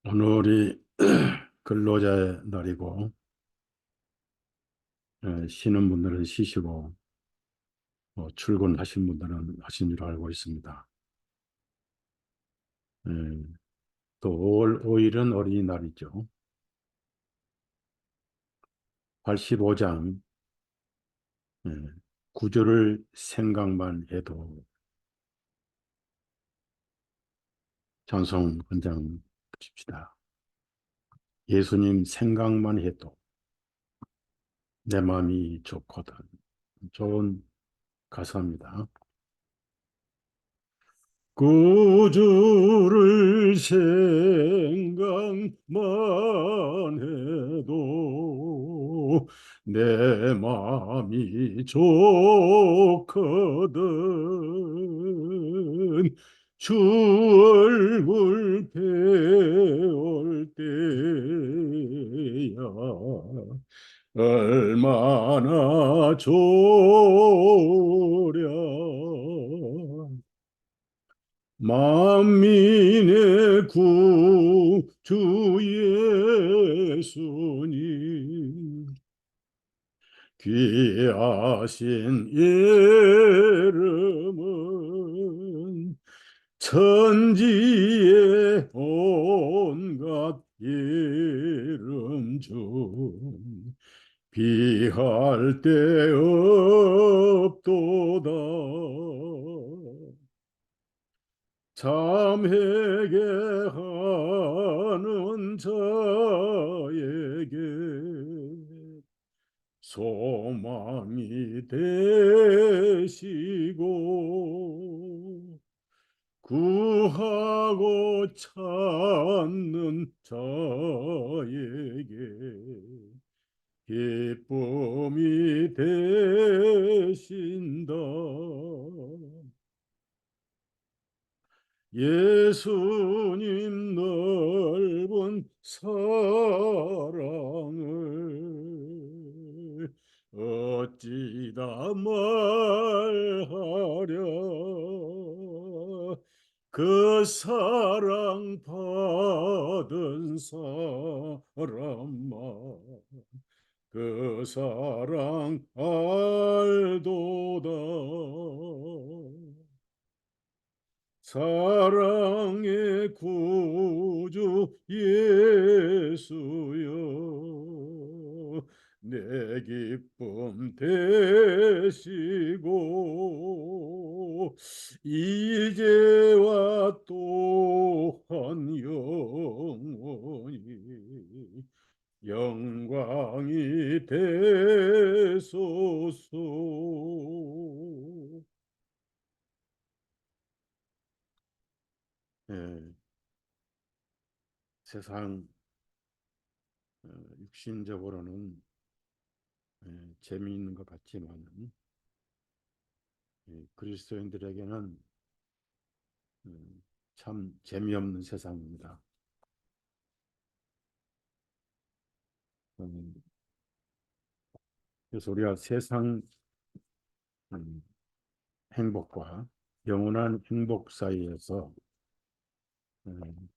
오늘이 근로자의 날이고, 쉬는 분들은 쉬시고, 출근하신 분들은 하신 줄 알고 있습니다. 예, 또 5월 5일은 어린이날이죠. 85장 구절을 생각만 해도 찬송 한 장 붙입시다. 예수님 생각만 해도 내 마음이 좋거든. 좋은 가사입니다. 구주를 생각만 해도 내 마음이 좋거든. 주 얼굴 배울 때야 얼마나 좋으랴. 만민의 구주 예수님 귀하신 이름은 천지의 온갖 이름 중 비할 데 없도다. 참 회개하는 자에게 소망이 되시고 구하고 찾는 자에게 기쁨이 되신다. 예수님 넓은 사랑을 어찌다 말하랴. 그 사랑 받은 사람만 그 사랑 알도다. 사랑의 구주 예수여 내 기쁨 되시고 이제와 또한 영원히 영광이 되소서. 예, 세상 어, 육신적으로는 재미있는 것 같지만 그리스도인들에게는 참 재미없는 세상입니다. 음, 그래서 우리가 세상 음, 행복과 영원한 행복 사이에서 음,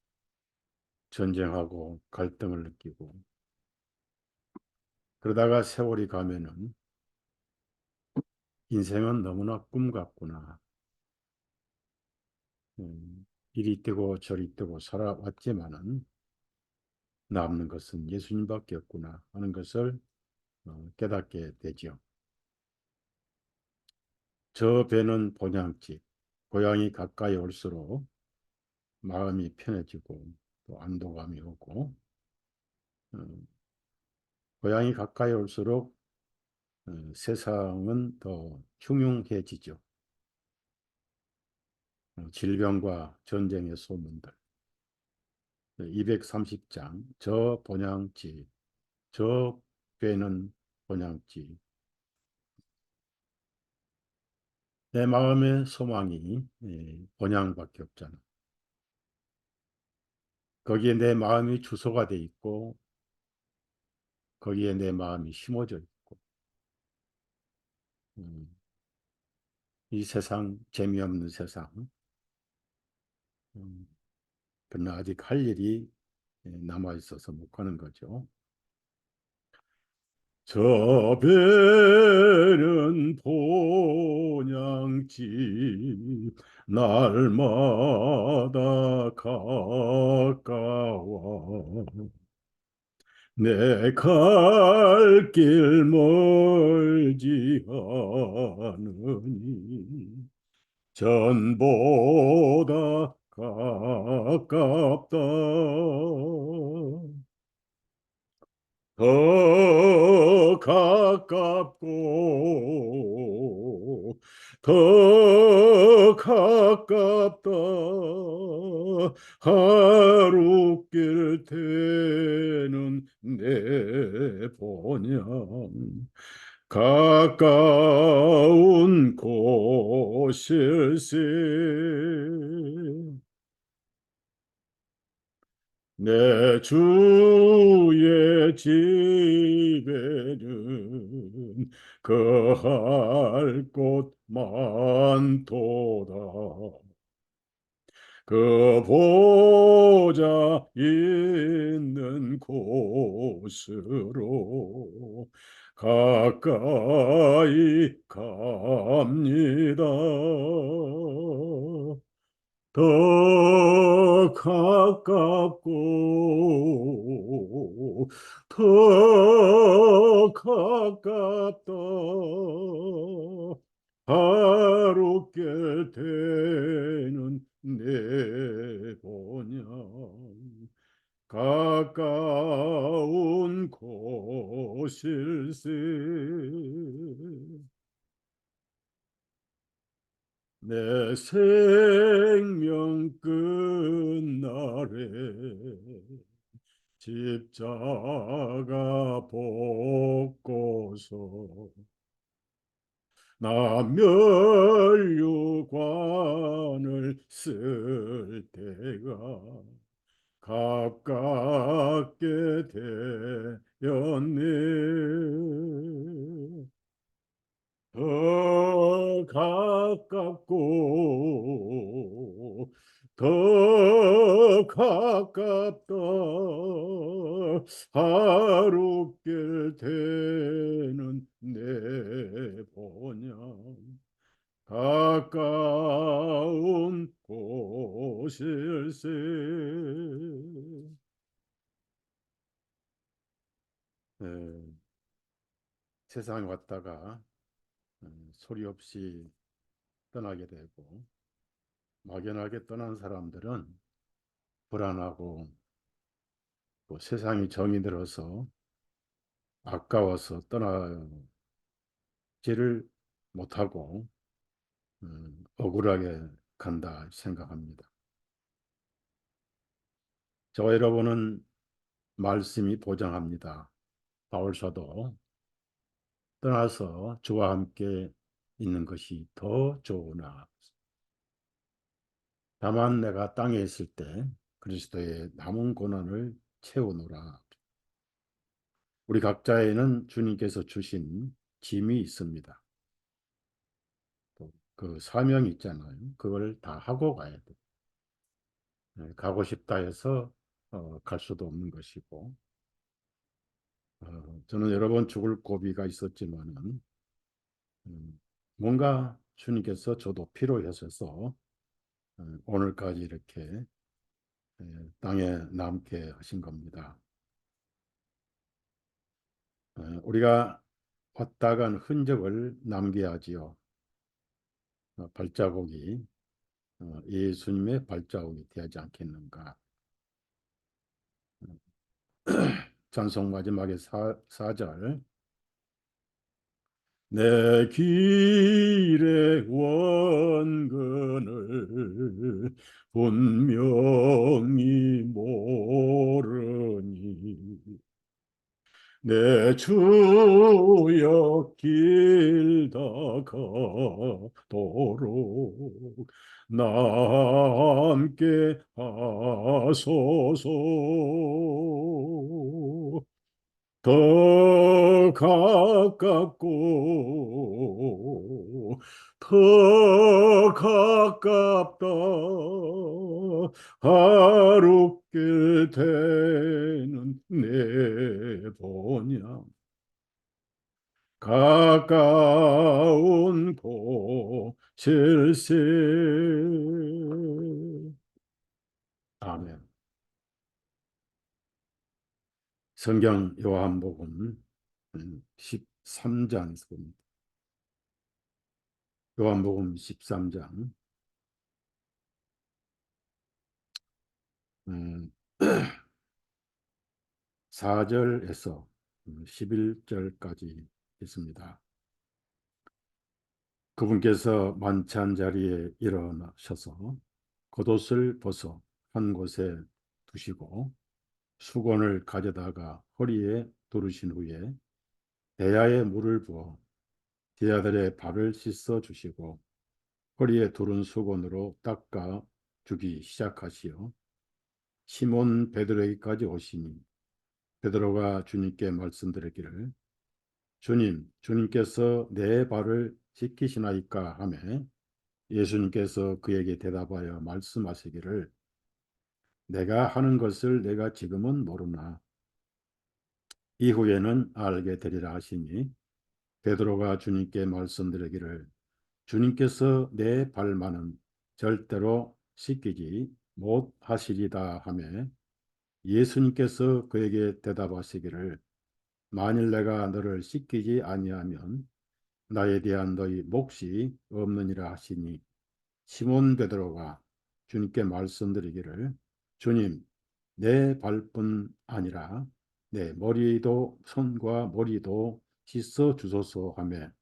전쟁하고 갈등을 느끼고 그러다가 세월이 가면은 인생은 너무나 꿈 같구나. 이리 뛰고 저리 뛰고 살아왔지만은 남는 것은 예수님밖에 없구나 하는 것을 깨닫게 되죠. 저 배는 본향집, 고향이 가까이 올수록 마음이 편해지고 또 안도감이 오고 어, 고향이 가까이 올수록 세상은 더 흉흉해지죠. 질병과 전쟁의 소문들, 230장, 저 본향집, 저 배는 본향집, 내 마음의 소망이 본향밖에 없잖아. 거기에 내 마음이 주소가 돼 있고 거기에 내 마음이 심어져 있고 음, 이 세상 재미없는 세상. 음, 그러나 아직 할 일이 남아 있어서 못 가는 거죠. 저 배는 본향집 날마다 가까워 내 갈 길 멀지 않으니 전보다 가깝다 더 가깝고 더 가깝다 하루길 태는 내 본향 가까운 곳일세 내 주의 집에는 거할 곳 많도다. 그 보좌 있는 곳으로 가까이 갑니다. 더 가깝고 더 가깝다 하루께 되는 내 본향 가까운 곳일세 내 생명 끝날에 십자가 벗고서 나 면류관을 쓸 때가 가깝게 되었네. 더 가깝고 더 가깝다 하루길 되는 내 본향 가까운 곳일세 네, 세상에 왔다가 소리 없이 떠나게 되고 막연하게 떠난 사람들은 불안하고 또 세상이 정이 들어서 아까워서 떠나지를 못하고 억울하게 간다 생각합니다. 저와 여러분은 말씀이 보장합니다. 바울서도 떠나서 주와 함께 있는 것이 더 좋으나 다만 내가 땅에 있을 때 그리스도의 남은 고난을 채우노라. 우리 각자에는 주님께서 주신 짐이 있습니다. 또 그 사명이 있잖아요. 그걸 다 하고 가야 돼. 가고 싶다 해서 갈 수도 없는 것이고 저는 여러 번 죽을 고비가 있었지만은 뭔가 주님께서 저도 필요하셔서 오늘까지 이렇게 땅에 남게 하신 겁니다. 우리가 왔다 간 흔적을 남겨야지요. 발자국이 예수님의 발자국이 되지 않겠는가. 찬송 마지막에 4절 내 길의 원근을 분명히 모르니 내 주여 길 다가도록 나 함께 하소서 더 가깝고 더 가깝다 하루길 되는 내 본향 가까운 곳일세. 아멘. 성경 요한복음 13장 봅니다. 요한복음 13장 4절에서 11절까지 있습니다. 그분께서 만찬 자리에 일어나셔서 겉옷을 벗어 한 곳에 두시고 수건을 가져다가 허리에 두르신 후에 대야에 물을 부어 제자들의 발을 씻어 주시고 허리에 두른 수건으로 닦아 주기 시작하시어 시몬 베드로에게까지 오시니 베드로가 주님께 말씀드렸기를 주님, 주님께서 내 발을 씻기시나이까 하매 예수님께서 그에게 대답하여 말씀하시기를 내가 하는 것을 내가 지금은 모르나 이후에는 알게 되리라 하시니 베드로가 주님께 말씀드리기를 주님께서 내 발만은 절대로 씻기지 못하시리다 하매 예수님께서 그에게 대답하시기를 만일 내가 너를 씻기지 아니하면 나에 대한 너희 몫이 없느니라 하시니 시몬 베드로가 주님께 말씀드리기를 주님 내 발뿐 아니라 내 머리도 손과 머리도 씻어 주소서 하며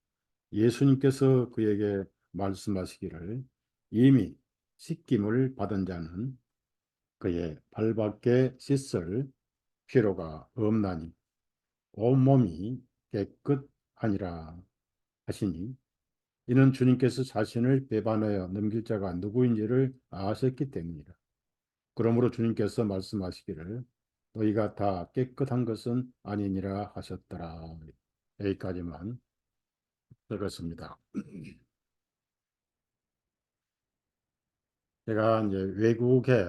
예수님께서 그에게 말씀하시기를 이미 씻김을 받은 자는 그의 발밖에 씻을 필요가 없나니 온몸이 깨끗하니라 하시니 이는 주님께서 자신을 배반하여 넘길 자가 누구인지를 아셨기 때문이라. 그러므로 주님께서 말씀하시기를 너희가 다 깨끗한 것은 아니니라 하셨더라. 여기까지만 읽었습니다. 제가 이제 외국에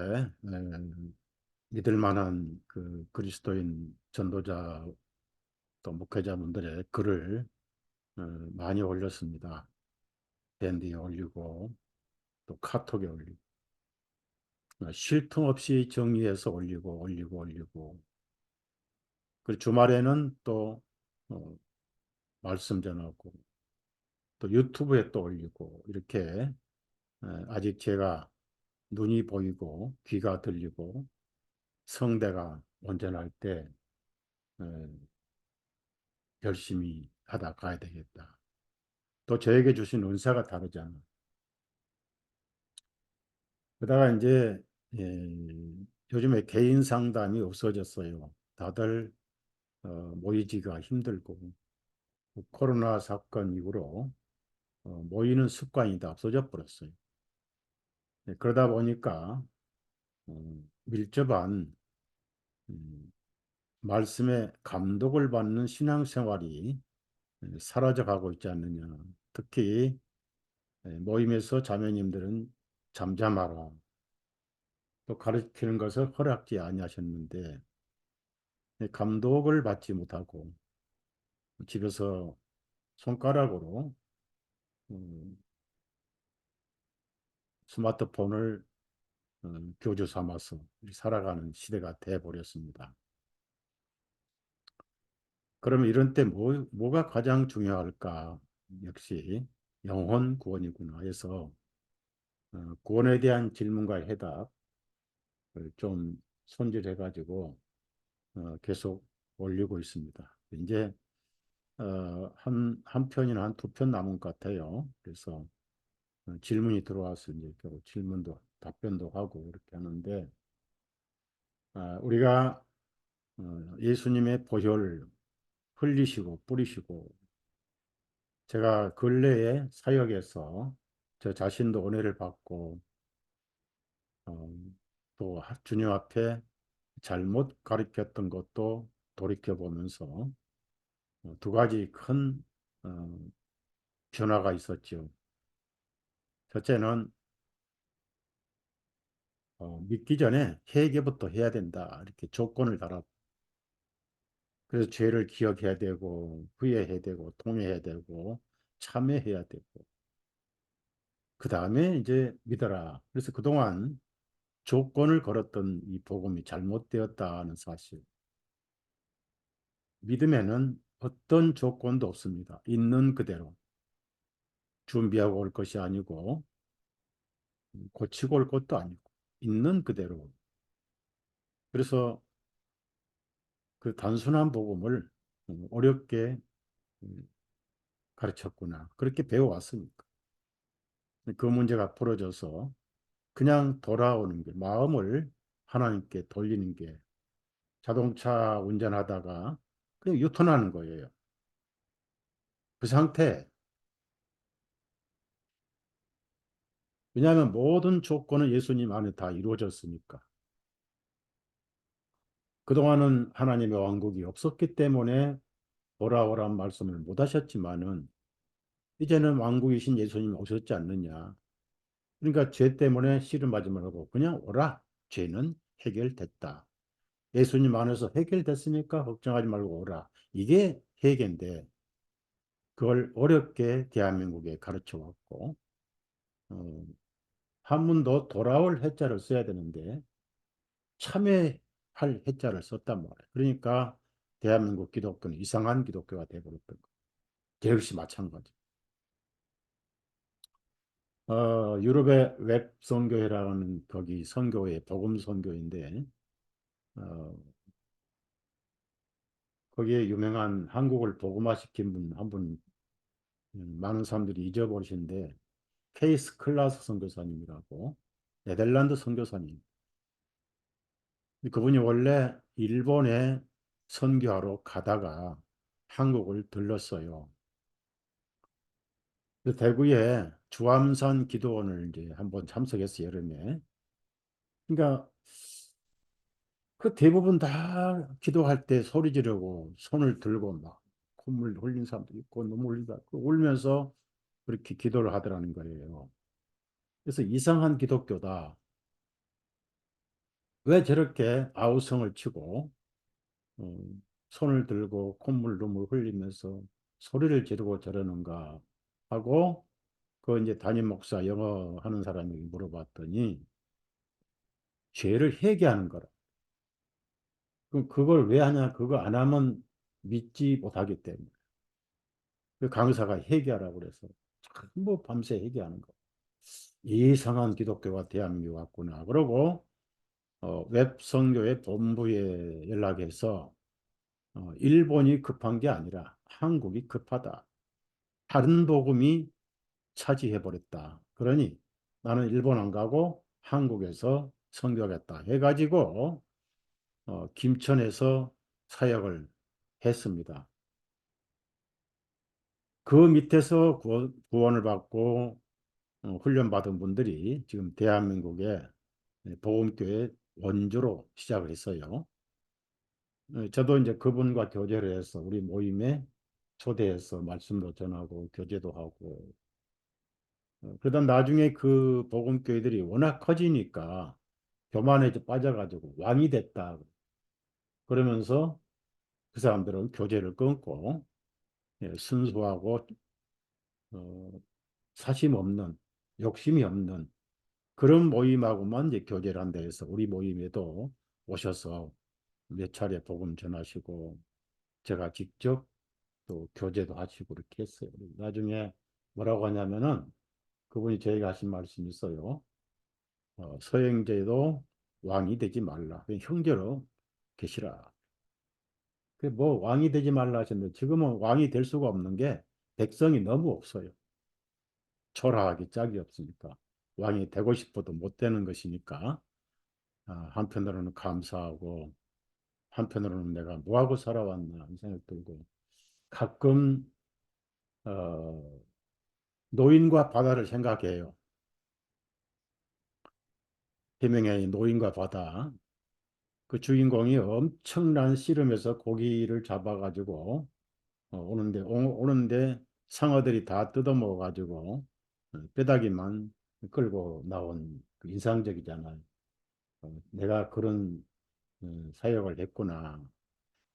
믿을 만한 그 그리스도인 전도자 또 목회자분들의 글을 많이 올렸습니다. 밴드에 올리고 또 카톡에 올리고 쉴 틈 없이 정리해서 올리고 그리고 주말에는 또 어, 말씀 전하고 또 유튜브에 또 올리고 이렇게 아직 제가 눈이 보이고 귀가 들리고 성대가 온전할 때 어, 열심히 하다 가야 되겠다. 또 저에게 주신 은사가 다르잖아. 그러다가 이제 요즘에 개인 상담이 없어졌어요. 다들 모이기가 힘들고 코로나 사건 이후로 모이는 습관이 다 없어져 버렸어요. 네, 그러다 보니까 밀접한 음, 말씀에 감독을 받는 신앙생활이 사라져 가고 있지 않느냐. 특히 모임에서 자매님들은 잠잠하라. 또 가르치는 것을 허락지 아니하셨는데 감독을 받지 못하고 집에서 손가락으로 음, 스마트폰을 교주 삼아서 살아가는 시대가 돼 버렸습니다. 그러면 이런 때 뭐가 가장 중요할까? 역시 영혼 구원이구나 해서 구원에 대한 질문과 해답을 좀 손질해가지고 계속 올리고 있습니다. 이제 한 편이나 한 두 편 남은 것 같아요. 그래서 질문이 들어와서 이제 질문도 답변도 하고 이렇게 하는데 우리가 예수님의 보혈 흘리시고 뿌리시고 제가 근래에 사역에서 저 자신도 은혜를 받고 어, 또 주님 앞에 잘못 가르쳤던 것도 돌이켜 보면서 두 가지 큰 어, 변화가 있었죠. 첫째는 믿기 전에 회개부터 해야 된다. 이렇게 조건을 달아. 그래서 죄를 기억해야 되고 후회해야 되고 통회해야 되고 참회해야 되고 그 다음에 이제 믿어라. 그래서 그동안 조건을 걸었던 이 복음이 잘못되었다는 사실. 믿음에는 어떤 조건도 없습니다. 있는 그대로 준비하고 올 것이 아니고 고치고 올 것도 아니고 있는 그대로. 그래서 그 단순한 복음을 어렵게 가르쳤구나. 그렇게 배워왔으니까. 그 문제가 풀어져서 그냥 돌아오는 게, 마음을 하나님께 돌리는 게 자동차 운전하다가 그냥 유턴하는 거예요. 그 상태. 왜냐하면 모든 조건은 예수님 안에 다 이루어졌으니까. 그동안은 하나님의 왕국이 없었기 때문에 오라오란 말씀을 못 하셨지만은 이제는 왕국이신 예수님이 오셨지 않느냐. 그러니까 죄 때문에 씨름하지 말고 그냥 오라. 죄는 해결됐다. 예수님 안에서 해결됐으니까 걱정하지 말고 오라. 이게 회개인데 그걸 어렵게 대한민국에 가르쳐 왔고 어, 한문도 돌아올 해자를 써야 되는데 참회할 해자를 썼단 말이에요. 그러니까 대한민국 기독교는 이상한 기독교가 되어버렸던 거예요. 제 역시 마찬가지. 유럽의 웹 선교회라는 거기 선교회 복음 선교인데 어, 거기에 유명한 한국을 복음화시킨 분 한 분 많은 사람들이 잊어버리신데 케이스 클라스 선교사님이라고 네덜란드 선교사님. 그분이 원래 일본에 선교하러 가다가 한국을 들렀어요. 그 대구에 주암산 기도원을 이제 한번 참석했어요, 여름에. 그러니까 그 대부분 다 기도할 때 소리 지르고 손을 들고 막 콧물 흘린 사람도 있고 눈물 흘리다 울면서 그렇게 기도를 하더라는 거예요. 그래서 이상한 기독교다. 왜 저렇게 아우성을 치고 어, 손을 들고 콧물 눈물 흘리면서 소리를 지르고 저러는가 하고 그 이제 담임 목사 영어 하는 사람이 물어봤더니 죄를 회개하는 거라. 그럼 그걸 왜 하냐? 그거 안 하면 믿지 못하기 때문에. 그 강사가 회개하라고 그래서 전부 밤새 회개하는 거. 이상한 기독교가 대한민국에 왔구나. 그러고 웹 선교의 본부에 연락해서 일본이 급한 게 아니라 한국이 급하다. 다른 복음이 차지해버렸다. 그러니 나는 일본 안 가고 한국에서 선교하겠다 해가지고 김천에서 사역을 했습니다. 그 밑에서 구원을 받고 훈련받은 분들이 지금 대한민국의 복음교회 원주로 시작을 했어요. 저도 이제 그분과 교제를 해서 우리 모임에 초대해서 말씀도 전하고 교제도 하고 그러다 나중에 그 복음교회들이 워낙 커지니까 교만에 빠져가지고 왕이 됐다. 그러면서 그 사람들은 교제를 끊고 순수하고 어, 사심 없는 욕심이 없는 그런 모임하고만 이제 교제를 한다 해서 우리 모임에도 오셔서 몇 차례 복음 전하시고 제가 직접 또 교제도 하시고 이렇게 했어요. 나중에 뭐라고 하냐면은 그분이 저희가 하신 말씀이 있어요. 서행제도 왕이 되지 말라. 형제로 계시라. 그 뭐 왕이 되지 말라 하셨는데 지금은 왕이 될 수가 없는 게 백성이 너무 없어요. 초라하기 짝이 없으니까. 왕이 되고 싶어도 못 되는 것이니까 한편으로는 감사하고 한편으로는 내가 뭐하고 살아왔나 이 생각 들고 가끔 어, 노인과 바다를 생각해요. 해명의 노인과 바다. 그 주인공이 엄청난 씨름에서 고기를 잡아가지고 오는데 상어들이 다 뜯어먹어가지고 뼈다귀만 끌고 나온 그 인상적이잖아요. 내가 그런 사역을 했구나.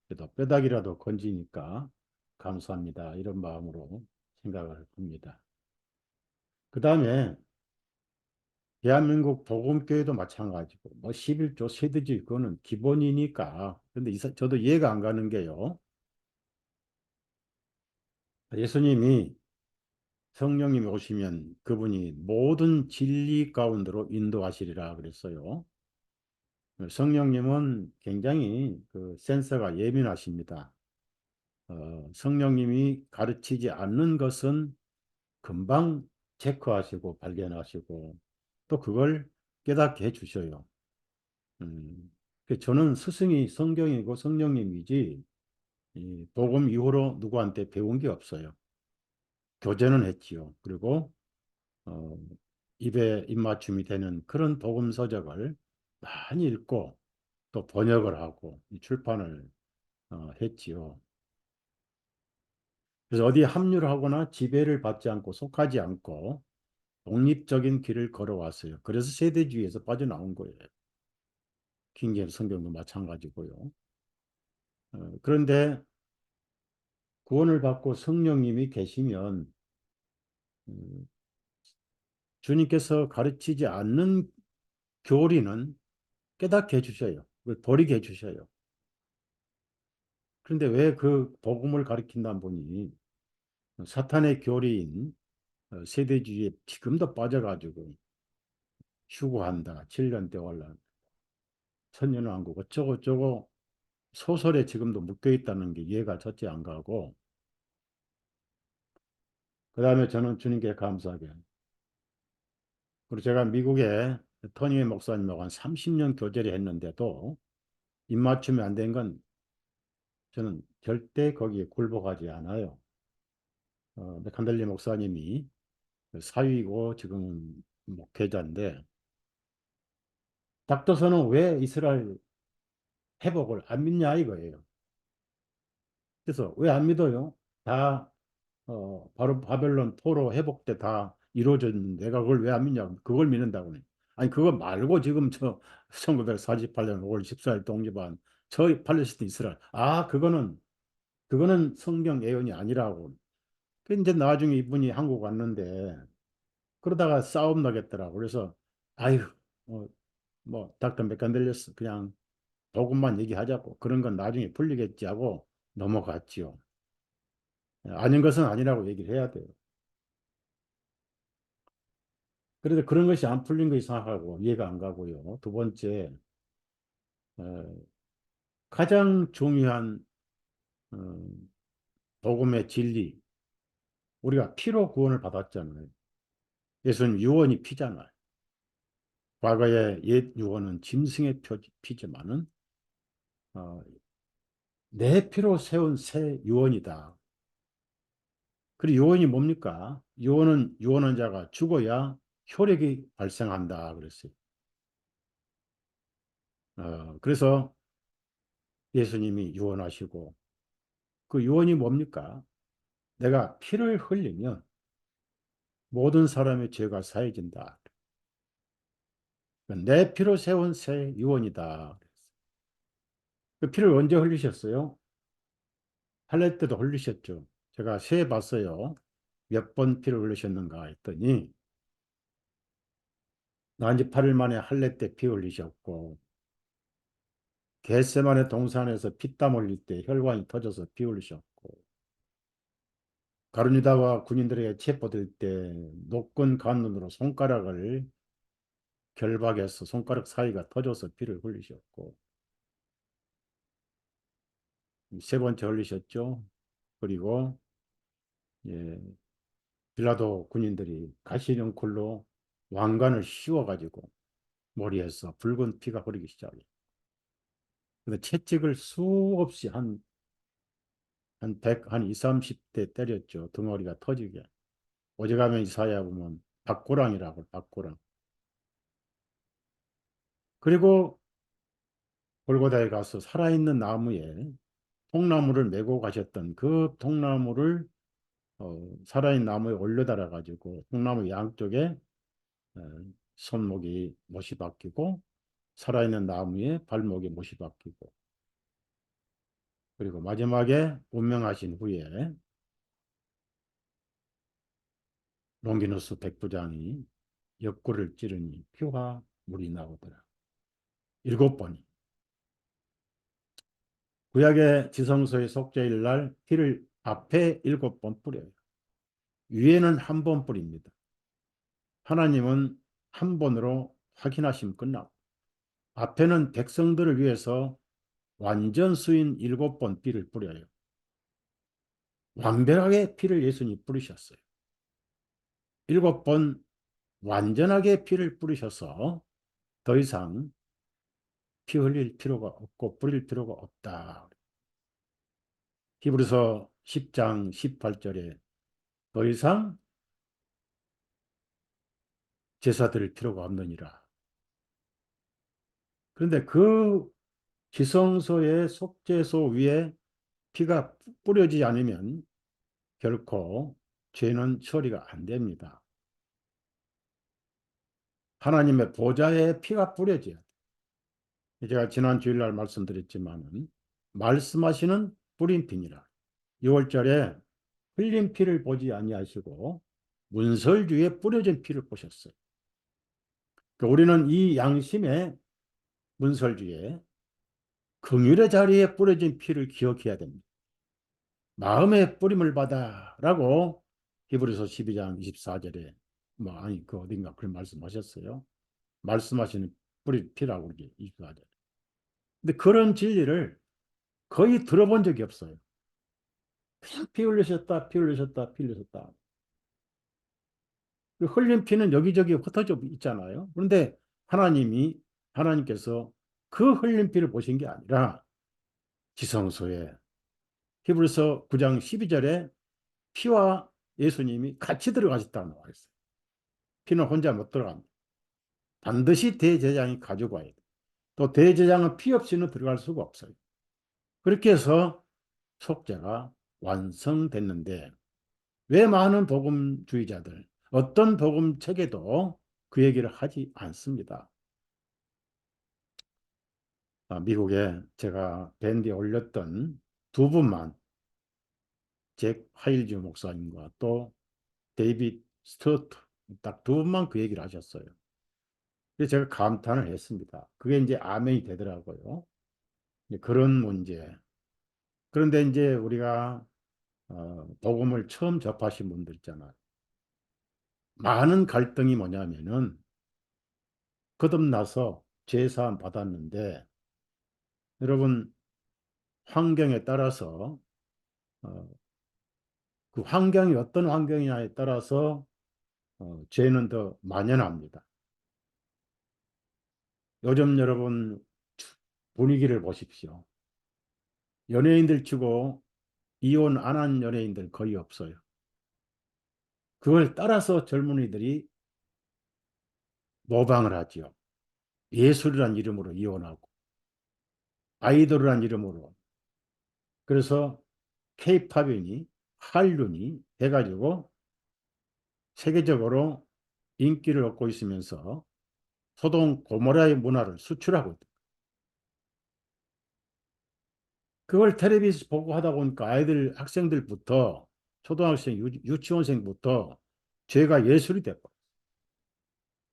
그래도 뼈다귀라도 건지니까 감사합니다. 이런 마음으로 생각을 합니다. 그 다음에 대한민국 복음교회도 마찬가지고 뭐 11조 세대주의 그거는 기본이니까. 근데 저도 이해가 안 가는 게요. 예수님이 성령님이 오시면 그분이 모든 진리 가운데로 인도하시리라 그랬어요. 성령님은 굉장히 그 센서가 예민하십니다. 성령님이 가르치지 않는 것은 금방 체크하시고 발견하시고 또 그걸 깨닫게 해주셔요. 저는 스승이 성경이고 성령님이지 이 복음 이후로 누구한테 배운 게 없어요. 교제는 했지요. 그리고 어, 입에 입맞춤이 되는 그런 복음 서적을 많이 읽고 또 번역을 하고 출판을 했지요. 그래서 어디에 합류를 하거나 지배를 받지 않고 속하지 않고 독립적인 길을 걸어왔어요. 그래서 세대주의에서 빠져나온 거예요. 킹제임스 성경도 마찬가지고요. 그런데 구원을 받고 성령님이 계시면 음, 주님께서 가르치지 않는 교리는 깨닫게 해주셔요. 그걸 버리게 해주셔요. 그런데 왜 그 복음을 가르친다는 분이 사탄의 교리인 세대주의에 지금도 빠져가지고 추구한다. 7년 대환란, 천년왕국 어쩌고 저쩌고 소설에 지금도 묶여 있다는 게 이해가 첫째 안 가고 그 다음에 저는 주님께 감사하게 그리고 제가 미국에 토니 목사님하고 한 30년 교제를 했는데도 입맞춤이 안 된 건 저는 절대 거기에 굴복하지 않아요. 칸델리 목사님이 사위고 지금은 목회자인데 닥터서는 왜 이스라엘 회복을 안 믿냐 이거예요. 그래서 왜 안 믿어요? 다 바로 바벨론 포로 회복 때 다 이루어졌는데 내가 그걸 왜 안 믿냐고 그걸 믿는다고 해. 아니 그거 말고 지금 저 1948년 5월 14일 독립한 저 팔레스타인 이스라엘 그거는 성경 예언이 아니라고. 그 이제 나중에 이분이 한국 왔는데 그러다가 싸움 나겠더라고. 그래서 아유 뭐, 뭐 닥터 맥간델리스 그냥 조금만 얘기하자고 그런 건 나중에 풀리겠지 하고 넘어갔지요. 아닌 것은 아니라고 얘기를 해야 돼요. 그래도 그런 것이 안 풀린 거 이상하고 이해가 안 가고요. 두 번째, 어, 가장 중요한 어, 복음의 진리, 우리가 피로 구원을 받았잖아요. 예수님 유언이 피잖아요. 과거의 옛 유언은 짐승의 피지만은 어, 내 피로 세운 새 유언이다. 그리고 유언이 뭡니까? 유언은 유언한 자가 죽어야 효력이 발생한다 그랬어요. 그래서 예수님이 유언하시고 그 유언이 뭡니까? 내가 피를 흘리면 모든 사람의 죄가 사해진다. 내 피로 세운 새 유언이다. 그 피를 언제 흘리셨어요? 할례 때도 흘리셨죠. 제가 세 봤어요. 몇 번 피를 흘리셨는가 했더니 난지 8일 만에 할례 때 피 흘리셨고 겟세마네 동산에서 피땀 흘릴 때 혈관이 터져서 피 흘리셨고 가룟유다와 군인들에게 체포될 때 노끈 관문으로 손가락을 결박해서 손가락 사이가 터져서 피를 흘리셨고 세 번째 흘리셨죠. 그리고 예, 빌라도 군인들이 가시령쿨로 왕관을 씌워가지고 머리에서 붉은 피가 흐르기 시작해요. 근데 채찍을 수없이 한 100, 한 2, 30대 때렸죠. 덩어리가 터지게. 오직하면 이사야 보면 박고랑이라고 박고랑. 그리고 골고다에 가서 살아있는 나무에 통나무를 메고 가셨던 그 통나무를 살아있는 나무에 올려달아 가지고 통나무 양쪽에 에, 손목이 못이 바뀌고 살아있는 나무에 발목이 못이 바뀌고 그리고 마지막에 운명하신 후에 롱기누스 백부장이 옆구리를 찌르니 피와 물이 나오더라. 7번이. 구약의 지성소의 속죄일 날 피를 앞에 7번 뿌려요. 위에는 한 번 뿌립니다. 하나님은 한 번으로 확인하시면 끝나고 앞에는 백성들을 위해서 완전 수인 7번 피를 뿌려요. 완벽하게 피를 예수님이 뿌리셨어요. 7번 완전하게 피를 뿌리셔서 더 이상 피 흘릴 필요가 없고 뿌릴 필요가 없다. 히브리서 10장 18절에 더 이상 제사 드릴 필요가 없느니라. 그런데 그 지성소의 속죄소 위에 피가 뿌려지지 않으면 결코 죄는 처리가 안 됩니다. 하나님의 보좌에 피가 뿌려져야 돼. 제가 지난 주일날 말씀드렸지만은 말씀하시는 뿌린 피니라. 6월절에 흘린 피를 보지 아니하시고 문설주에 뿌려진 피를 보셨어요. 그러니까 우리는 이 양심의 문설주에 긍휼의 자리에 뿌려진 피를 기억해야 됩니다. 마음의 뿌림을 받아라고 히브리서 12장 24절에 아니 그 어딘가 그런 말씀하셨어요. 말씀하시는 뿌리 피라고 그러지 24절. 근데 그런 진리를 거의 들어본 적이 없어요. 그냥 피 흘리셨다, 피 흘리셨다, 피 흘리셨다. 그 흘린 피는 여기저기 흩어져 있잖아요. 그런데 하나님께서 그 흘린 피를 보신 게 아니라 지성소에 히브리서 9장 12절에 피와 예수님이 같이 들어가셨다고 나와 있어요. 피는 혼자 못 들어갑니다. 반드시 대제장이 가지고 와야 돼요. 또 대제장은 피 없이는 들어갈 수가 없어요. 그렇게 해서 속죄가 완성됐는데 왜 많은 복음주의자들 어떤 복음 책에도 그 얘기를 하지 않습니다. 미국에 제가 밴드에 올렸던 두 분만 잭 하일즈 목사님과 또 데이빗 스튜어트 딱 두 분만 그 얘기를 하셨어요. 그래서 제가 감탄을 했습니다. 그게 이제 아멘이 되더라고요. 그런 문제. 그런데 이제 우리가 복음을 처음 접하신 분들 있잖아요. 많은 갈등이 뭐냐면은 거듭나서 죄사함 받았는데 여러분 환경에 따라서 어, 그 환경이 어떤 환경이냐에 따라서 죄는 더 만연합니다. 요즘 여러분 분위기를 보십시오. 연예인들 치고 이혼 안 한 연예인들 거의 없어요. 그걸 따라서 젊은이들이 모방을 하지요. 예술이란 이름으로 이혼하고 아이돌이란 이름으로 그래서 케이팝이니 한류니 해가지고 세계적으로 인기를 얻고 있으면서 소동 고모라의 문화를 수출하고 있다. 그걸 텔레비전 보고 하다 보니까 아이들 학생들부터 초등학생 유치원생부터 죄가 예술이 됐고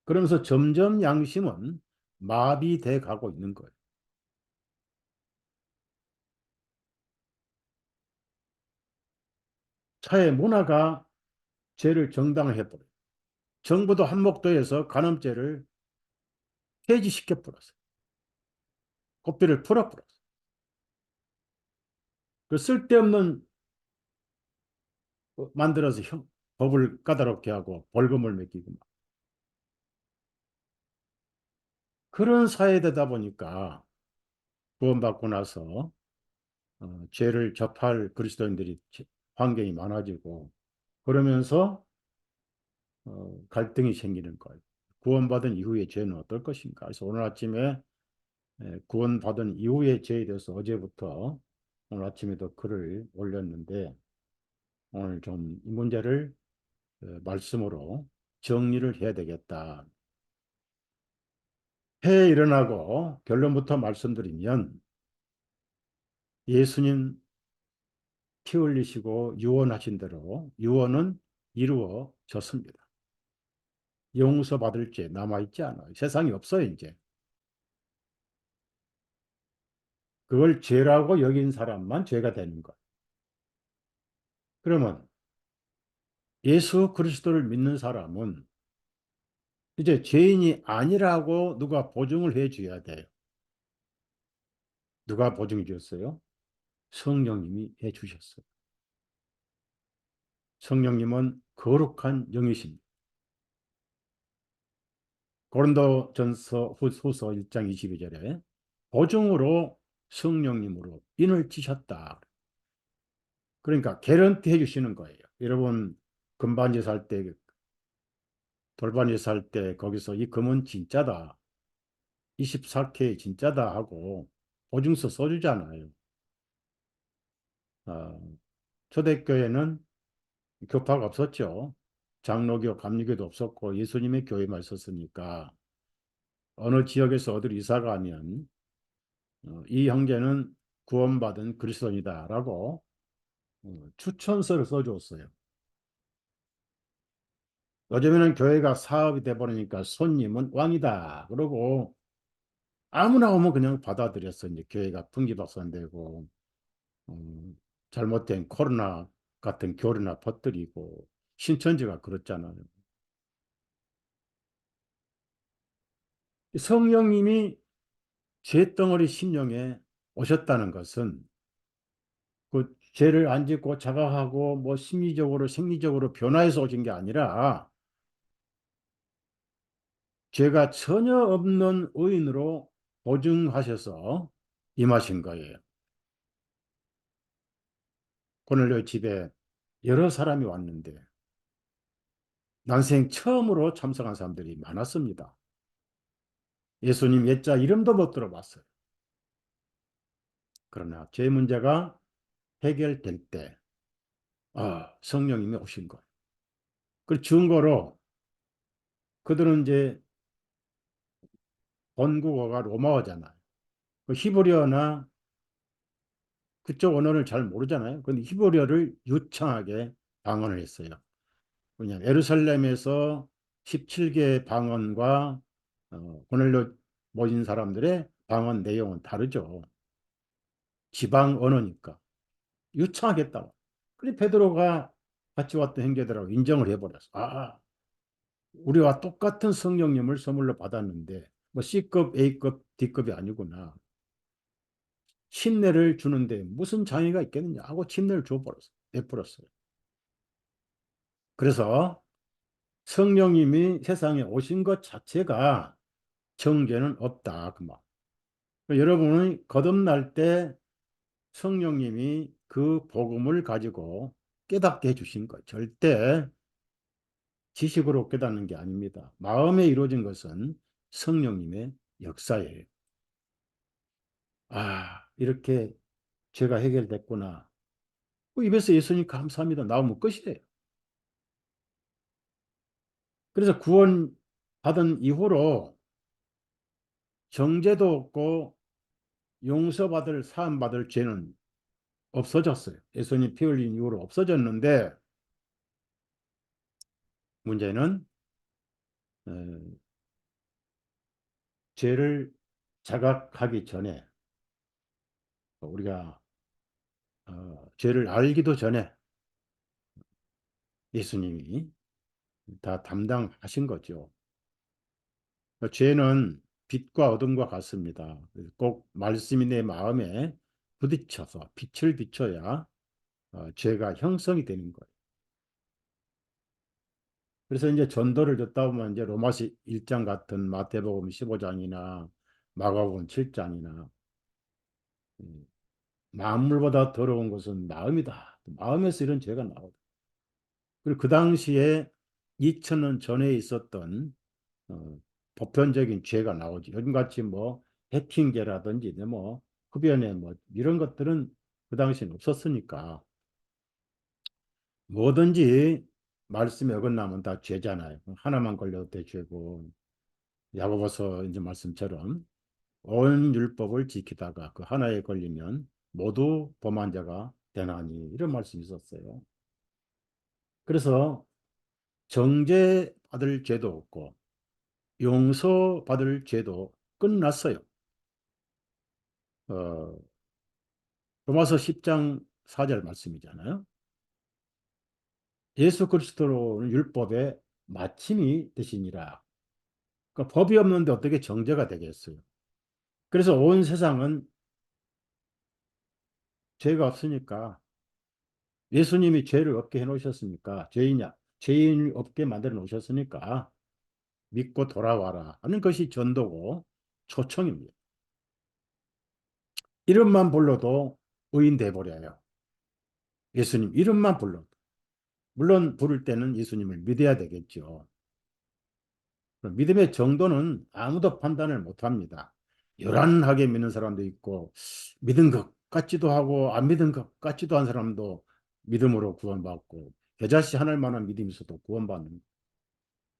그러면서 점점 양심은 마비돼 가고 있는 거예요. 사회 문화가 죄를 정당화해버려요. 정부도 한목도에서 간음죄를 폐지시켜버렸어요. 고삐를 풀어버렸어요. 그 쓸데없는 만들어서 법을 까다롭게 하고 벌금을 매기고 막. 그런 사회되다 보니까 구원받고 나서 죄를 접할 그리스도인들이 환경이 많아지고 그러면서 갈등이 생기는 거예요. 구원받은 이후의 죄는 어떨 것인가? 그래서 오늘 아침에 구원받은 이후의 죄에 대해서 어제부터 오늘 아침에도 글을 올렸는데 오늘 좀 이 문제를 말씀으로 정리를 해야 되겠다. 해에 일어나고 결론부터 말씀드리면 예수님 피 흘리시고 유언하신 대로 유언은 이루어졌습니다. 용서받을 죄 남아있지 않아요. 세상에 없어요, 이제. 그걸 죄라고 여긴 사람만 죄가 되는 것. 그러면 예수 그리스도를 믿는 사람은 이제 죄인이 아니라고 누가 보증을 해 줘야 돼요. 누가 보증해 줬어요? 성령님이 해 주셨어요. 성령님은 거룩한 영이십니다. 고린도전서 후서 1장 22절에 보증으로 성령님으로 인을 치셨다. 그러니까 개런티 해주시는 거예요. 여러분 금반지 살 때, 돌반지 살 때 거기서 이 금은 진짜다, 24K 진짜다 하고 보증서 써주잖아요. 어, 초대교회는 교파가 없었죠. 장로교, 감리교도 없었고 예수님의 교회만 있었으니까 어느 지역에서 어디로 이사 가면 이 형제는 구원받은 그리스도인이다라고 추천서를 써줬어요. 요즘에는 교회가 사업이 돼버리니까 손님은 왕이다. 그러고 아무나 오면 그냥 받아들였어. 이제 교회가 풍기박산되고 잘못된 코로나 같은 교류나 퍼뜨리고 신천지가 그렇잖아요. 성령님이 죄덩어리 심령에 오셨다는 것은 그 죄를 안 짓고 자각하고 뭐 심리적으로 생리적으로 변화해서 오신 게 아니라 죄가 전혀 없는 의인으로 보증하셔서 임하신 거예요. 고넬료 집에 여러 사람이 왔는데 난생 처음으로 참석한 사람들이 많았습니다. 예수님 옛자 이름도 못 들어봤어요. 그러나 죄 문제가 해결될 때 성령님이 오신 거예요. 그 증거로 그들은 이제 본국어가 로마어잖아요. 그 히브리어나 그쪽 언어를 잘 모르잖아요. 근데 히브리어를 유창하게 방언을 했어요. 그냥 예루살렘에서 17개 방언과 고넬료 모인 사람들의 방언 내용은 다르죠. 지방 언어니까 유창하겠다고. 그래 베드로가 같이 왔던 형제들하고 인정을 해버렸어. 우리와 똑같은 성령님을 선물로 받았는데 뭐 C급, A급, D급이 아니구나. 침례를 주는데 무슨 장애가 있겠느냐 하고 침례를 줘버렸어. 내버렸어요. 그래서 성령님이 세상에 오신 것 자체가 정죄는 없다. 그 말. 여러분이 거듭날 때 성령님이 그 복음을 가지고 깨닫게 해주신 것. 절대 지식으로 깨닫는 게 아닙니다. 마음에 이루어진 것은 성령님의 역사예요. 이렇게 죄가 해결됐구나. 그 입에서 예수님 감사합니다. 나오면 끝이에요. 그래서 구원 받은 이후로 정죄도 없고 용서받을 사함받을 죄는 없어졌어요. 예수님 피 흘린 이후로 없어졌는데 문제는 어, 죄를 자각하기 전에 우리가 죄를 알기도 전에 예수님이 다 담당하신 거죠. 죄는 빛과 어둠과 같습니다. 꼭 말씀이 내 마음에 부딪혀서 빛을 비춰야 죄가 형성이 되는 거예요. 그래서 이제 전도를 듣다 보면 이제 로마서 1장 같은 마태복음 15장이나 마가복음 7장이나 만물보다 더러운 것은 마음이다. 마음에서 이런 죄가 나오다. 그리고 그 당시에 2000년 전에 있었던 어, 보편적인 죄가 나오지. 요즘같이 뭐 해킹죄라든지 뭐 흡연에 뭐 이런 것들은 그 당시엔 없었으니까 뭐든지 말씀에 어긋나면 다 죄잖아요. 하나만 걸려도 대죄고 야고보서 이제 말씀처럼 온 율법을 지키다가 그 하나에 걸리면 모두 범한 자가 되나니 이런 말씀이 있었어요. 그래서 정죄받을 죄도 없고 용서받을 죄도 끝났어요. 어, 로마서 10장 4절 말씀이잖아요. 예수 그리스도로는 율법의 마침이 되시니라. 그러니까 법이 없는데 어떻게 정죄가 되겠어요? 그래서 온 세상은 죄가 없으니까 예수님이 죄를 없게 해놓으셨으니까 죄인 없게 만들어 놓으셨으니까 믿고 돌아와라 하는 것이 전도고 초청입니다. 이름만 불러도 의인 돼버려요. 예수님 이름만 불러도. 물론 부를 때는 예수님을 믿어야 되겠죠. 믿음의 정도는 아무도 판단을 못합니다. 요란하게 믿는 사람도 있고 믿은 것 같지도 하고 안 믿은 것 같지도 한 사람도 믿음으로 구원받고 겨자씨 하늘만한 믿음이 있어도 구원받는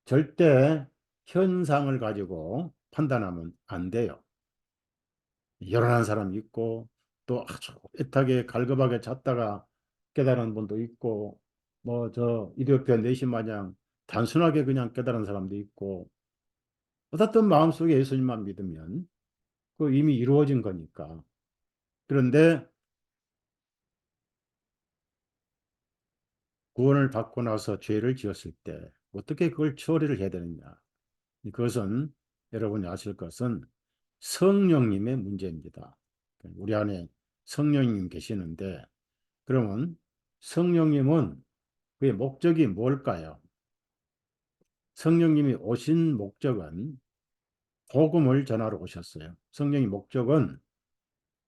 절대 현상을 가지고 판단하면 안 돼요. 요란한 사람이 있고 또 아주 애타게 갈급하게 찾다가 깨달은 분도 있고 뭐 저 이디오피아 내시 마냥 단순하게 그냥 깨달은 사람도 있고 어떻든 마음속에 예수님만 믿으면 그 이미 이루어진 거니까. 그런데 구원을 받고 나서 죄를 지었을 때 어떻게 그걸 처리를 해야 되느냐. 그것은 여러분이 아실 것은 성령님의 문제입니다. 우리 안에 성령님 계시는데 그러면 성령님은 그의 목적이 뭘까요? 성령님이 오신 목적은 복음을 전하러 오셨어요. 성령의 목적은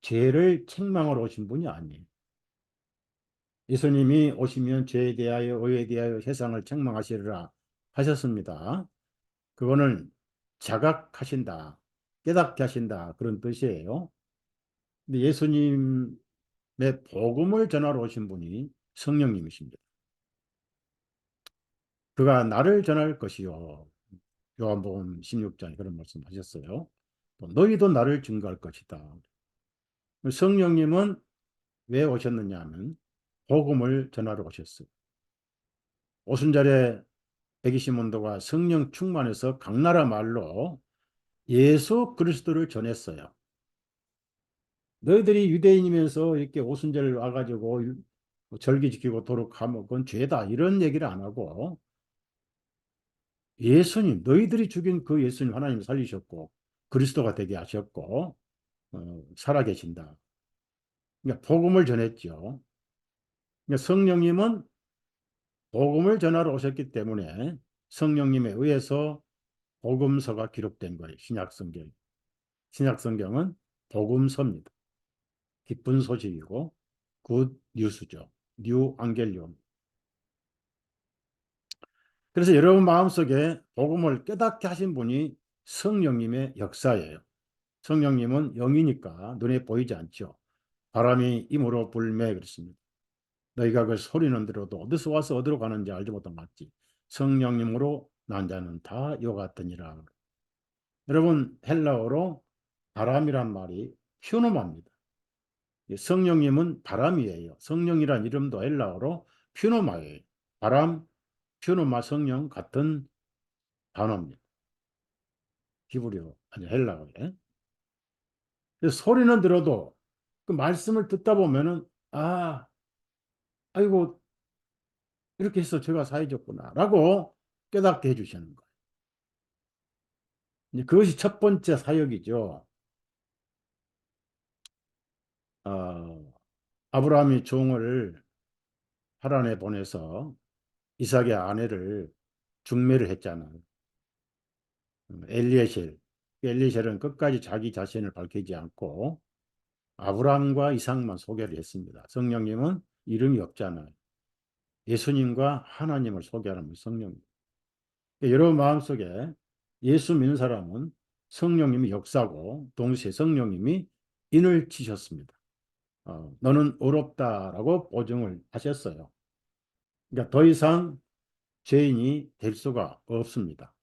죄를 책망하러 오신 분이 아니에요. 예수님이 오시면 죄에 대하여 의에 대하여 세상을 책망하시리라 하셨습니다. 그거는 자각하신다, 깨닫게 하신다 그런 뜻이에요. 근데 예수님의 복음을 전하러 오신 분이 성령님이십니다. 그가 나를 전할 것이요. 요한복음 16장에 그런 말씀하셨어요. 또 너희도 나를 증거할 것이다. 성령님은 왜 오셨느냐 하면 복음을 전하러 오셨어요. 오순절에 백이시문도가 성령 충만해서 각 나라 말로 예수 그리스도를 전했어요. 너희들이 유대인이면서 이렇게 오순절 와가지고 절기 지키고 도록하면 그건 죄다 이런 얘기를 안 하고 예수님 너희들이 죽인 그 예수님 하나님 살리셨고 그리스도가 되게 하셨고 살아계신다. 그러니까 복음을 전했죠. 그러니까 성령님은 복음을 전하러 오셨기 때문에 성령님에 의해서 복음서가 기록된 거예요. 신약성경. 신약성경은 복음서입니다. 기쁜 소식이고 굿 뉴스죠. 뉴 안겔리온. 그래서 여러분 마음속에 복음을 깨닫게 하신 분이 성령님의 역사예요. 성령님은 영이니까 눈에 보이지 않죠. 바람이 임으로 불매 그렇습니다. 너희가 그 소리는 들어도 어디서 와서 어디로 가는지 알지 못한 같지. 성령님으로 난 자는 다 이와 같으니라. 여러분 헬라어로 바람이란 말이 퓨노마입니다. 성령님은 바람이에요. 성령이란 이름도 헬라어로 퓨노마예요. 바람, 퓨노마 성령 같은 단어입니다. 히브리어 아니 헬라어에. 그래서 소리는 들어도 그 말씀을 듣다 보면은 아이고 이렇게 해서 제가 사해졌구나라고 깨닫게 해주시는 거예요. 이제 그것이 첫 번째 사역이죠. 어, 아브라함이 종을 하란에 보내서 이삭의 아내를 중매를 했잖아요. 엘리에셀. 엘리에셀은 끝까지 자기 자신을 밝히지 않고 아브라함과 이삭만 소개를 했습니다. 성령님은 이름이 없잖아요. 예수님과 하나님을 소개하는 성령님. 여러분 마음속에 예수 믿는 사람은 성령님이 역사고 동시에 성령님이 인을 치셨습니다. 너는 의롭다라고 보증을 하셨어요. 그러니까 더 이상 죄인이 될 수가 없습니다.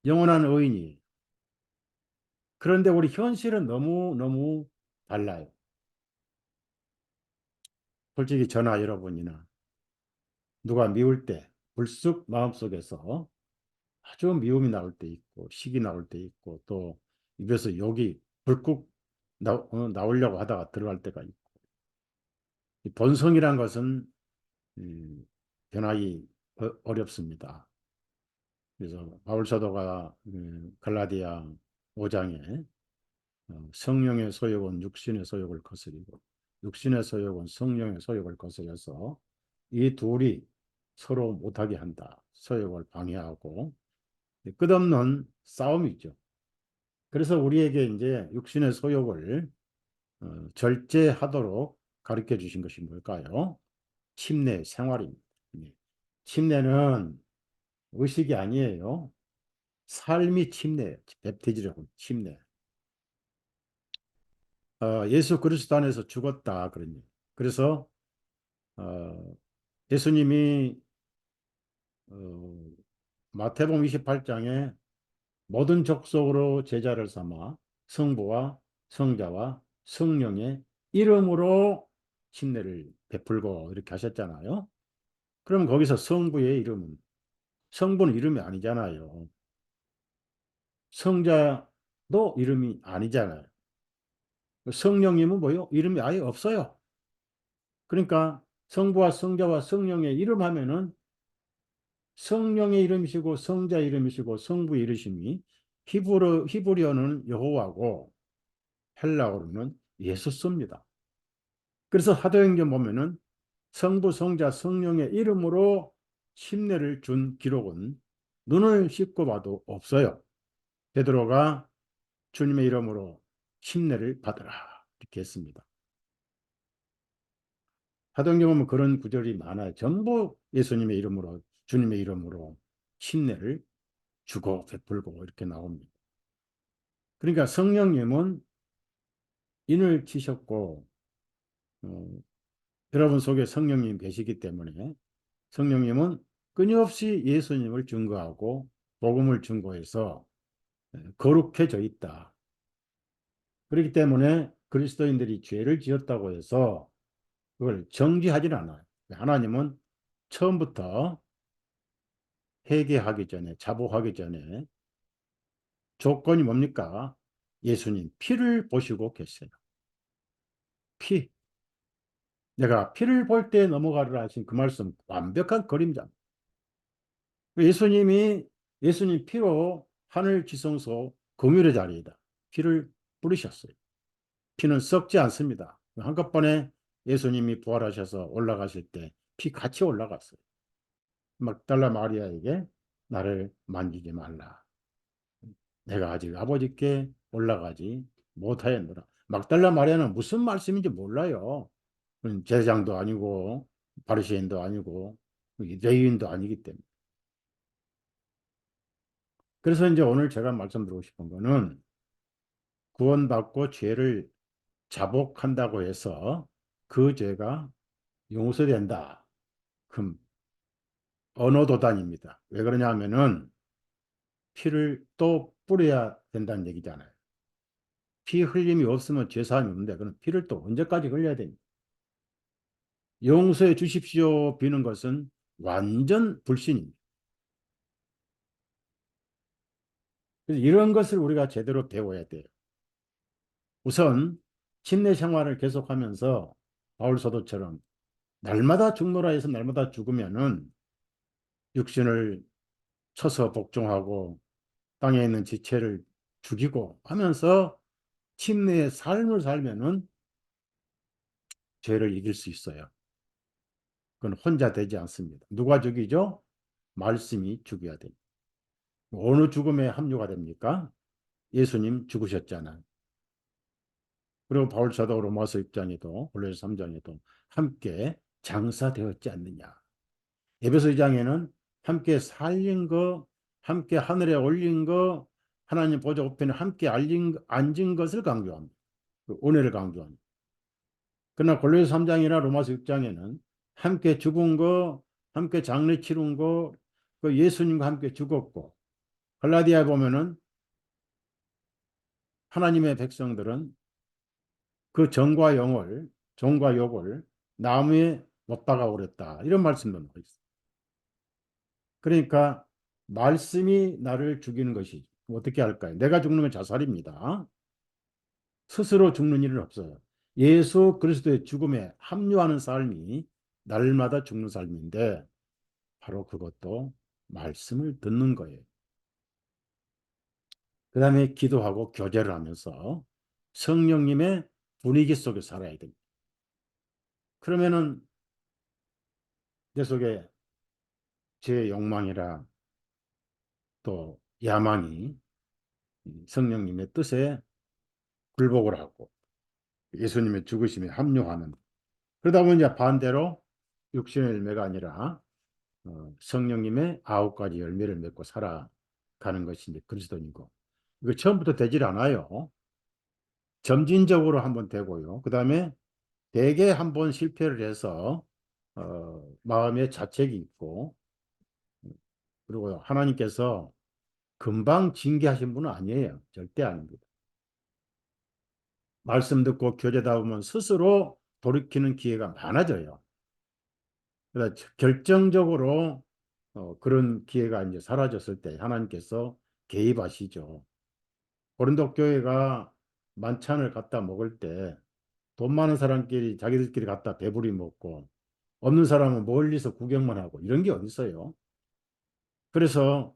영원한 의인이. 그런데 우리 현실은 너무너무 달라요. 솔직히 저나 여러분이나 누가 미울 때 불쑥 마음속에서 아주 미움이 나올 때 있고 식이 나올 때 있고 또 입에서 욕이 불쑥 나오려고 하다가 들어갈 때가 있고 이 본성이란 것은 변하기 어렵습니다. 그래서 바울 사도가 갈라디아 5장에 성령의 소욕은 육신의 소욕을 거스리고 육신의 소욕은 성령의 소욕을 거스려서 이 둘이 서로 못하게 한다. 소욕을 방해하고 끝없는 싸움이죠. 그래서 우리에게 이제 육신의 소욕을 절제하도록 가르쳐 주신 것이 뭘까요? 침례 생활입니다. 네. 침례는 의식이 아니에요. 삶이 침례예요. 베프티즘은 침례. 예수 그리스도 안에서 죽었다 그러니. 그래서 어, 예수님이 어, 마태복음 28장에 모든 족속으로 제자를 삼아 성부와 성자와 성령의 이름으로 침례를 베풀고 이렇게 하셨잖아요. 그럼 거기서 성부의 이름은 성부는 이름이 아니잖아요. 성자도 이름이 아니잖아요. 성령님은 뭐요? 이름이 아예 없어요. 그러니까 성부와 성자와 성령의 이름 하면은 성령의 이름이시고 성자 이름이시고 성부 이름이 히브리어는 여호와고 헬라어로는 예수스입니다. 그래서 사도행전 보면은 성부 성자 성령의 이름으로 침례를 준 기록은 눈을 씻고 봐도 없어요. 베드로가 주님의 이름으로 침례를 받으라 이렇게 했습니다. 사도행전 보면 그런 구절이 많아요. 전부 예수님의 이름으로 주님의 이름으로 침례를 주고 베풀고 이렇게 나옵니다. 그러니까 성령님은 인을 치셨고 어, 여러분 속에 성령님 계시기 때문에 성령님은 끊임없이 예수님을 증거하고 복음을 증거해서 거룩해져 있다. 그렇기 때문에 그리스도인들이 죄를 지었다고 해서 그걸 정지하지는 않아요. 하나님은 처음부터 회개하기 전에 자복하기 전에 조건이 뭡니까? 예수님 피를 보시고 계세요. 피. 내가 피를 볼 때 넘어가리라 하신 그 말씀 완벽한 그림자. 예수님 피로 하늘 지성소 긍휼의 자리이다. 피를 뿌리셨어요. 피는 썩지 않습니다. 한꺼번에 예수님이 부활하셔서 올라가실 때 피 같이 올라갔어요. 막달라 마리아에게 나를 만지지 말라. 내가 아직 아버지께 올라가지 못하였노라. 막달라 마리아는 무슨 말씀인지 몰라요. 제사장도 아니고 바리새인도 아니고 레위인도 아니기 때문에. 그래서 이제 오늘 제가 말씀드리고 싶은 거는 구원받고 죄를 자복한다고 해서 그 죄가 용서된다. 그 언어 도단입니다. 왜 그러냐 하면은 피를 또 뿌려야 된다는 얘기잖아요. 피 흘림이 없으면 죄사함이 없는데 그럼 피를 또 언제까지 흘려야 됩니까? 용서해 주십시오 비는 것은 완전 불신입니다. 그래서 이런 것을 우리가 제대로 배워야 돼요. 우선 침례 생활을 계속하면서 바울 사도처럼 날마다 죽노라 해서 날마다 죽으면은 육신을 쳐서 복종하고 땅에 있는 지체를 죽이고 하면서 침례의 삶을 살면은 죄를 이길 수 있어요. 그건 혼자 되지 않습니다. 누가 죽이죠? 말씀이 죽여야 됩니다. 어느 죽음에 합류가 됩니까? 예수님 죽으셨잖아요. 그리고 바울 사도 로마서 6장에도 골로새 3장에도 함께 장사되었지 않느냐. 에베소 2장에는 함께 살린 거, 함께 하늘에 올린 거, 하나님 보좌 우편에 함께 앉은 것을 강조합니다. 그 은혜를 강조합니다. 그러나 골로새 3장이나 로마서 6장에는 함께 죽은 거, 함께 장례 치른 거, 그 예수님과 함께 죽었고, 갈라디아에 보면은 하나님의 백성들은 그 정과 영을, 종과 욕을 나무에 못 박아 오렸다. 이런 말씀도 나와 있어요. 그러니까 말씀이 나를 죽이는 것이 어떻게 할까요? 내가 죽는 건 자살입니다. 스스로 죽는 일은 없어요. 예수 그리스도의 죽음에 합류하는 삶이 날마다 죽는 삶인데 바로 그것도 말씀을 듣는 거예요. 그 다음에 기도하고 교제를 하면서 성령님의 분위기 속에 살아야 됩니다. 그러면은 내 속에 제 욕망이라 또 야망이 성령님의 뜻에 굴복을 하고 예수님의 죽으심에 합류하는, 그러다 보니 이제 반대로 육신의 열매가 아니라 성령님의 9가지 열매를 맺고 살아가는 것이 이제 그리스도인이고, 이거 처음부터 되질 않아요. 점진적으로 한번 되고요. 그 다음에 대개 한번 실패를 해서 마음에 자책이 있고, 그리고 하나님께서 금방 징계하신 분은 아니에요. 절대 아닙니다. 말씀 듣고 교제다 보면 스스로 돌이키는 기회가 많아져요. 그래서 결정적으로 그런 기회가 이제 사라졌을 때 하나님께서 개입하시죠. 고린도 교회가 만찬을 갖다 먹을 때 돈 많은 사람끼리 자기들끼리 갖다 배부리 먹고 없는 사람은 멀리서 구경만 하고 이런 게 어디 있어요? 그래서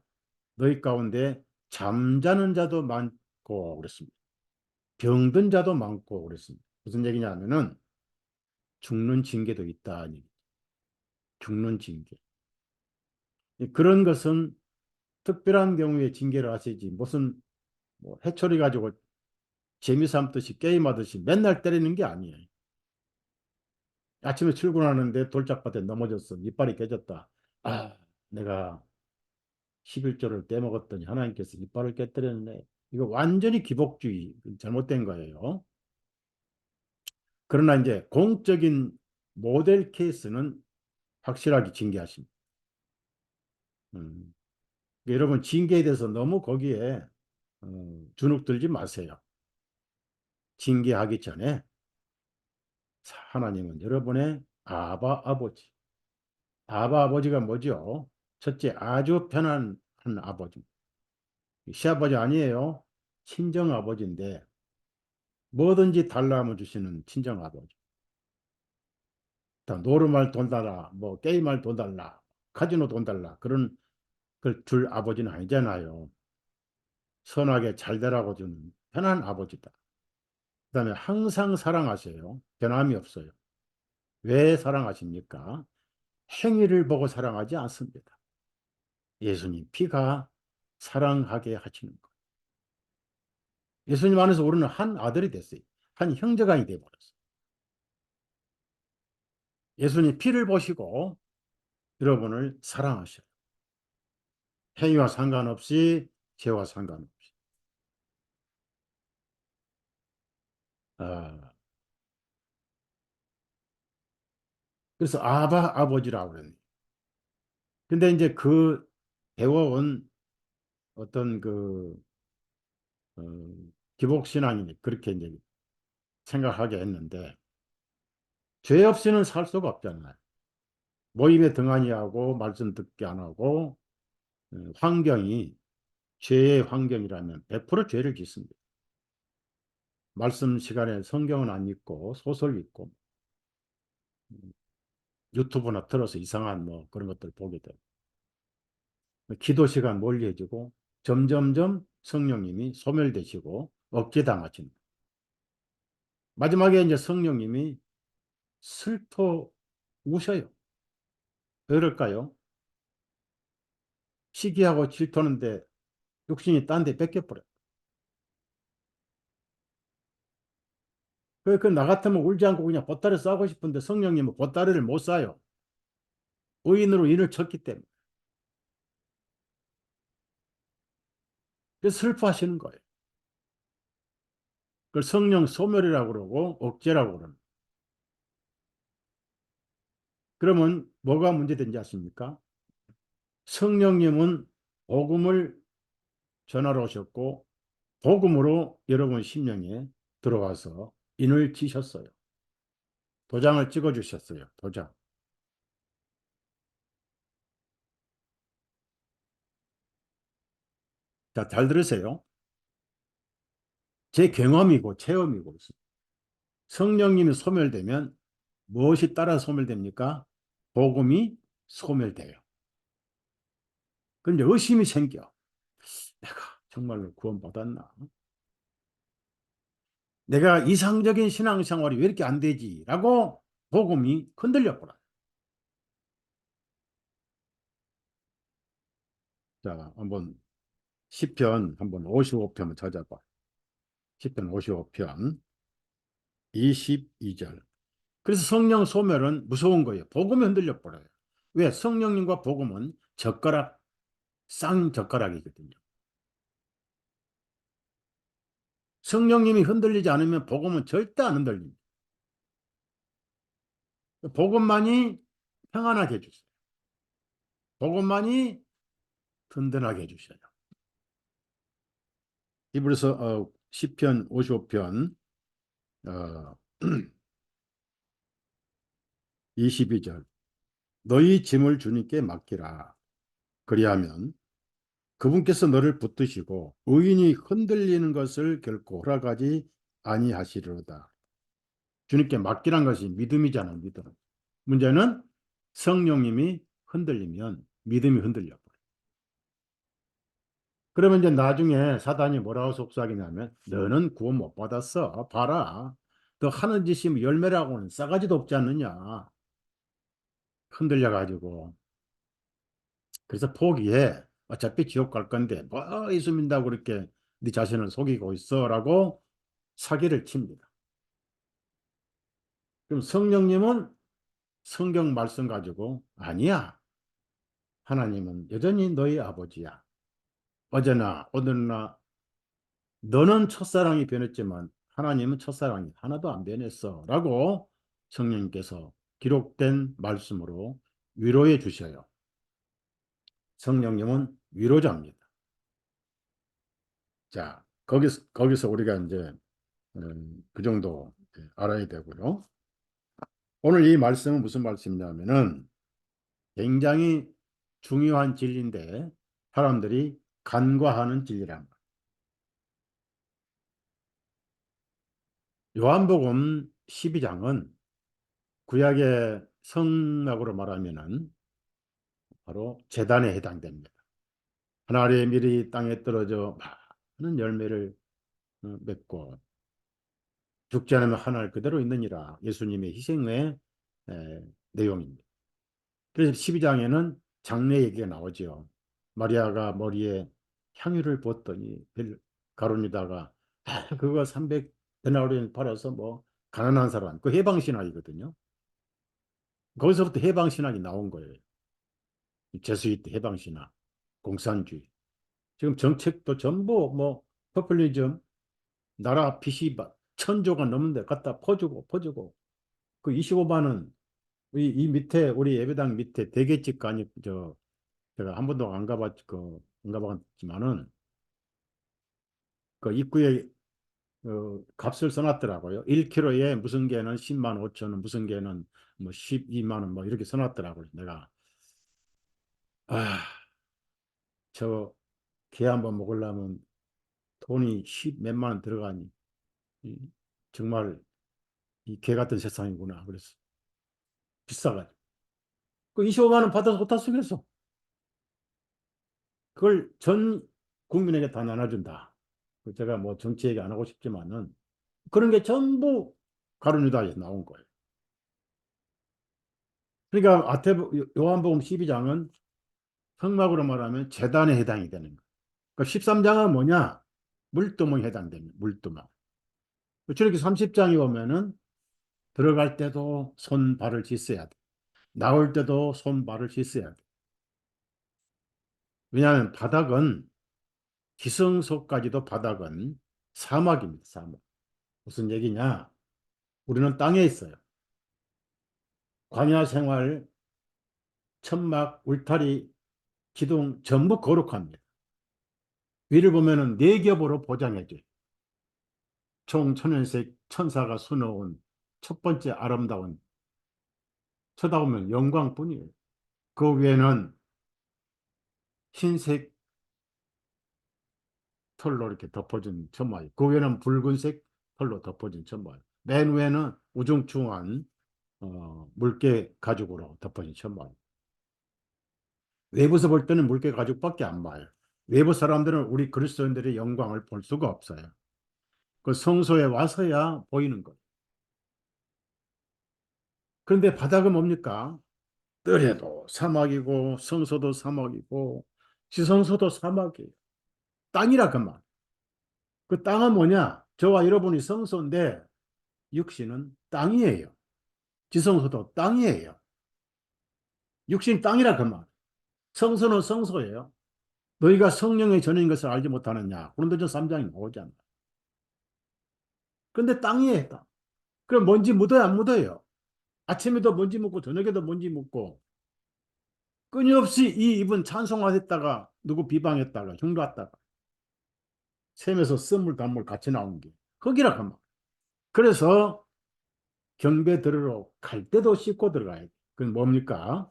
너희 가운데 잠자는 자도 많고 그랬습니다. 병든 자도 많고 그랬습니다. 무슨 얘기냐면은 죽는 징계도 있다. 죽는 징계. 그런 것은 특별한 경우에 징계를 하시지 무슨 뭐 해초리 가지고 재미삼듯이 게임하듯이 맨날 때리는 게 아니에요. 아침에 출근하는데 돌짝밭에 넘어졌어. 이빨이 깨졌다. 아, 내가 11조를 떼먹었더니 하나님께서 이빨을 깨뜨렸네. 이거 완전히 기복주의, 잘못된 거예요. 그러나 이제 공적인 모델 케이스는 확실하게 징계하십니다. 음. 여러분 징계에 대해서 너무 거기에 주눅 들지 마세요. 징계하기 전에 하나님은 여러분의 아바 아버지. 아바 아버지가 뭐죠? 첫째, 아주 편안한 아버지. 시아버지 아니에요. 친정 아버지인데 뭐든지 달라 하면 주시는 친정 아버지. 노름할 돈 달라, 뭐 게임할 돈 달라, 카지노 돈 달라, 그런 걸 줄 아버지는 아니잖아요. 선하게 잘 되라고 주는 편한 아버지다. 그다음에 항상 사랑하세요. 변함이 없어요. 왜 사랑하십니까? 행위를 보고 사랑하지 않습니다. 예수님 피가 사랑하게 하시는 것. 예수님 안에서 우리는 한 아들이 됐어요. 한 형제간이 되어버렸어요. 예수님 피를 보시고 여러분을 사랑하셔요. 행위와 상관없이, 죄와 상관없이. 아, 그래서 아바 아버지라고 그러네. 근데 이제 그 배워온 어떤 어, 기복신앙이 그렇게 이제 생각하게 했는데 죄 없이는 살 수가 없잖아요. 모임에 등한히 하고 말씀 듣게 안 하고 환경이 죄의 환경이라면 100% 죄를 짓습니다. 말씀 시간에 성경은 안 읽고 소설 읽고 유튜브나 틀어서 이상한 뭐 그런 것들 보게 되고 기도 시간 멀리 해지고 점점점 성령님이 소멸되시고 억제당하십니다. 마지막에 이제 성령님이 슬퍼 우셔요. 왜 그럴까요? 시기하고 질투하는데 육신이 딴 데 뺏겨버려. 나 같으면 울지 않고 그냥 보따리 싸고 싶은데 성령님은 보따리를 못 싸요. 의인으로 인을 쳤기 때문에. 그래서 슬퍼하시는 거예요. 그걸 성령 소멸이라고 그러고 억제라고 그러는. 그러면 뭐가 문제된지 아십니까? 성령님은 복음을 전하러 오셨고 복음으로 여러분 심령에 들어와서 인을 치셨어요. 도장을 찍어 주셨어요. 도장. 자, 잘 들으세요. 제 경험이고 체험이고 성령님이 소멸되면 무엇이 따라 소멸됩니까? 복음이 소멸돼요. 그런데 의심이 생겨. 내가 정말로 구원받았나? 내가 이상적인 신앙생활이 왜 이렇게 안 되지? 라고 복음이 흔들려 버려요. 자, 한번 시편 한번 55편 찾아봐. 시편 55편 22절. 그래서 성령 소멸은 무서운 거예요. 복음이 흔들려 버려요. 왜? 성령님과 복음은 젓가락, 쌍젓가락이거든요. 성령님이 흔들리지 않으면 복음은 절대 안 흔들립니다. 복음만이 평안하게 해주세요. 복음만이 든든하게 해주셔요. 이불에서 시편 55편 22절. 너희 짐을 주님께 맡기라. 그리하면 그분께서 너를 붙드시고 의인이 흔들리는 것을 결코 허락하지 아니하시리로다. 주님께 맡기란 것이 믿음이잖아요. 믿음. 문제는 성령님이 흔들리면 믿음이 흔들려. 그러면 이제 나중에 사단이 뭐라고 속삭이냐면 너는 구원 못 받았어. 봐라. 너 하는 짓이 뭐 열매라고는 싸가지도 없지 않느냐. 흔들려 가지고. 그래서 포기해. 어차피 지옥 갈 건데 뭐 예수 믿는다고 그렇게 네 자신을 속이고 있어라고 사기를 칩니다. 그럼 성령님은 성경 말씀 가지고 아니야. 하나님은 여전히 너희 아버지야. 어제나 오늘나 너는 첫사랑이 변했지만 하나님은 첫사랑이 하나도 안 변했어. 라고 성령님께서 기록된 말씀으로 위로해 주셔요. 성령님은 위로자입니다. 자, 거기서 우리가 이제 그 정도 알아야 되고요. 오늘 이 말씀은 무슨 말씀이냐면은 굉장히 중요한 진리인데 사람들이 간과하는 진리란 말이에요. 요한복음 12장은 구약의 성막으로 말하면은 바로 제단에 해당됩니다. 하나님의 밀이 땅에 떨어져 많은 열매를 맺고 죽지 않으면 하늘 그대로 있느니라. 예수님의 희생의 내용입니다. 그래서 12장에는 장래 얘기가 나오죠. 마리아가 머리에 향유를 붓더니 가룟유다가 그거 300데나리온 팔아서 뭐 가난한 사람 그 해방신학이거든요. 거기서부터 해방신학이 나온 거예요. 제수이트 해방신학, 공산주의. 지금 정책도 전부 뭐 포퓰리즘, 나라 빚이 막 천조가 넘는데 갖다 퍼주고 그 25만 원, 이 밑에 우리 예배당 밑에 대게집 가니 제가 한 번도 안 가봤지만은 그 입구에 값을 써놨더라고요. 1kg에 무슨 개는 10만 5천 원, 무슨 개는 뭐 12만 원 뭐 이렇게 써놨더라고요. 내가 아, 저 게 한번 먹으려면 돈이 10 몇만 원 들어가니 이, 정말 이 개 같은 세상이구나. 그래서 비싸가지고. 그 25만 원 받아서 어디다 쓰겠어? 그걸 전 국민에게 다 나눠준다. 그 제가 뭐 정치 얘기 안 하고 싶지만은 그런 게 전부 가룟유다에서 나온 거예요. 그러니까 요한복음 12장은 성막으로 말하면 제단에 해당이 되는 거예요. 그러니까 13장은 뭐냐? 물두멍에 해당됩니다. 물두멍. 저렇게 30장이 오면은 들어갈 때도 손 발을 씻어야 돼. 나올 때도 손 발을 씻어야 돼. 왜냐하면 바닥은 기성소까지도 바닥은 사막입니다. 사막. 무슨 얘기냐? 우리는 땅에 있어요. 광야 생활, 천막, 울타리, 기둥 전부 거룩합니다. 위를 보면은 네 겹으로 보장해줘요. 총 천연색 천사가 수놓은 첫 번째 아름다운, 쳐다보면 영광뿐이에요. 그 위에는 흰색 털로 이렇게 덮어진 천막이, 그 위에는 붉은색 털로 덮어진 천막, 맨 위에는 우중충한 물개 가죽으로 덮어진 천막. 외부에서 볼 때는 물개 가죽밖에 안 봐요. 외부 사람들은 우리 그리스도인들의 영광을 볼 수가 없어요. 그 성소에 와서야 보이는 거예요. 그런데 바닥은 뭡니까? 뜰에도 사막이고 성소도 사막이고 지성소도 사막이에요. 땅이라 그 말. 그 땅은 뭐냐? 저와 여러분이 성소인데 육신은 땅이에요. 지성소도 땅이에요. 육신 땅이라 그 말. 성소는 성소예요. 너희가 성령의 전인 것을 알지 못하느냐? 고린도전 3장에 나오잖아. 근데 땅이에요, 땅. 그럼 먼지 묻어요, 안 묻어요? 아침에도 먼지 묻고 저녁에도 먼지 묻고 끊임없이 이 입은 찬송하였다가 누구 비방했다가 흉도했다가 샘에서 쓴물 단물 같이 나온 게 거기라 그 말. 그래서 경배 들으러 갈 때도 씻고 들어가야 돼. 그건 뭡니까?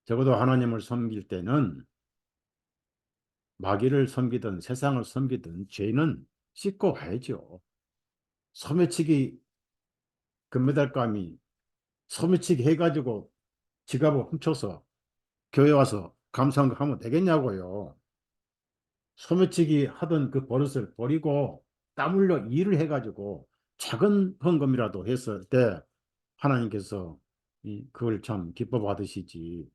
적어도 하나님을 섬길 때는 마귀를 섬기든 세상을 섬기든 죄는 씻고 가야죠. 소매치기 금메달감이 소매치기 해가지고 지갑을 훔쳐서 교회 와서 감사하면 되겠냐고요. 소매치기 하던 그 버릇을 버리고 땀 흘려 일을 해가지고 작은 헌금이라도 했을 때 하나님께서 그걸 참 기뻐 받으시지.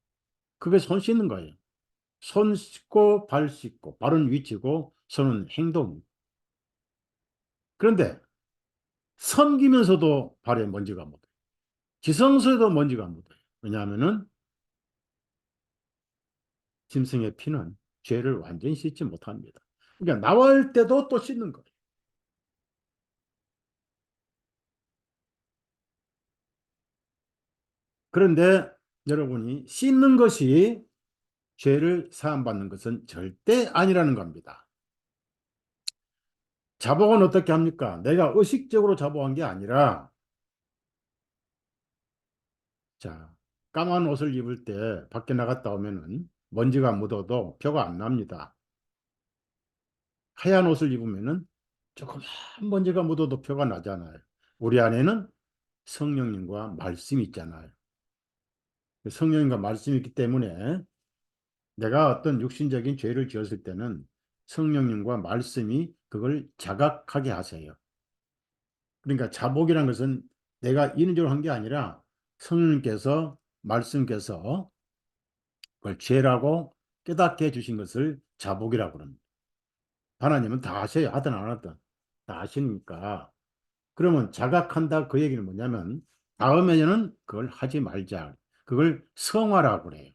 그게 손 씻는 거예요. 손 씻고 발 씻고 발은 위치고 손은 행동. 그런데 섬기면서도 발에 먼지가 묻어요. 지성소에도 먼지가 묻어요. 왜냐하면은 짐승의 피는 죄를 완전히 씻지 못합니다. 그러니까 나올 때도 또 씻는 거예요. 그런데 여러분이 씻는 것이 죄를 사함받는 것은 절대 아니라는 겁니다. 자복은 어떻게 합니까? 내가 의식적으로 자복한 게 아니라, 자, 까만 옷을 입을 때 밖에 나갔다 오면은 먼지가 묻어도 표가 안 납니다. 하얀 옷을 입으면은 조그만 먼지가 묻어도 표가 나잖아요. 우리 안에는 성령님과 말씀이 있잖아요. 성령님과 말씀이 있기 때문에 내가 어떤 육신적인 죄를 지었을 때는 성령님과 말씀이 그걸 자각하게 하세요. 그러니까 자복이라는 것은 내가 인위적으로 한 게 아니라 성령님께서 말씀께서 그걸 죄라고 깨닫게 해주신 것을 자복이라고 합니다. 하나님은 다 아셔요. 하든 안 하든 다 아시니까. 그러면 자각한다 그 얘기는 뭐냐면 다음에는 그걸 하지 말자. 그걸 성화라고 그래요.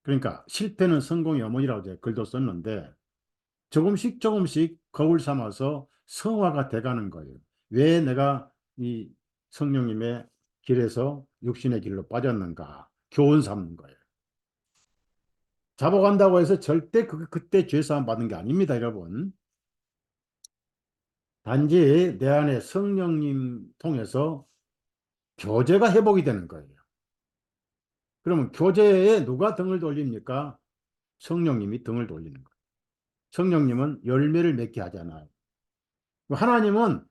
그러니까 실패는 성공의 어머니라고 제가 글도 썼는데 조금씩 조금씩 거울 삼아서 성화가 돼가는 거예요. 왜 내가 이 성령님의 길에서 육신의 길로 빠졌는가? 교훈 삼는 거예요. 잡아간다고 해서 절대 그때 죄사함 받는 게 아닙니다, 여러분. 단지 내 안에 성령님 통해서 교제가 회복이 되는 거예요. 그러면 교제에 누가 등을 돌립니까? 성령님이 등을 돌리는 거예요. 성령님은 열매를 맺게 하잖아요. 하나님은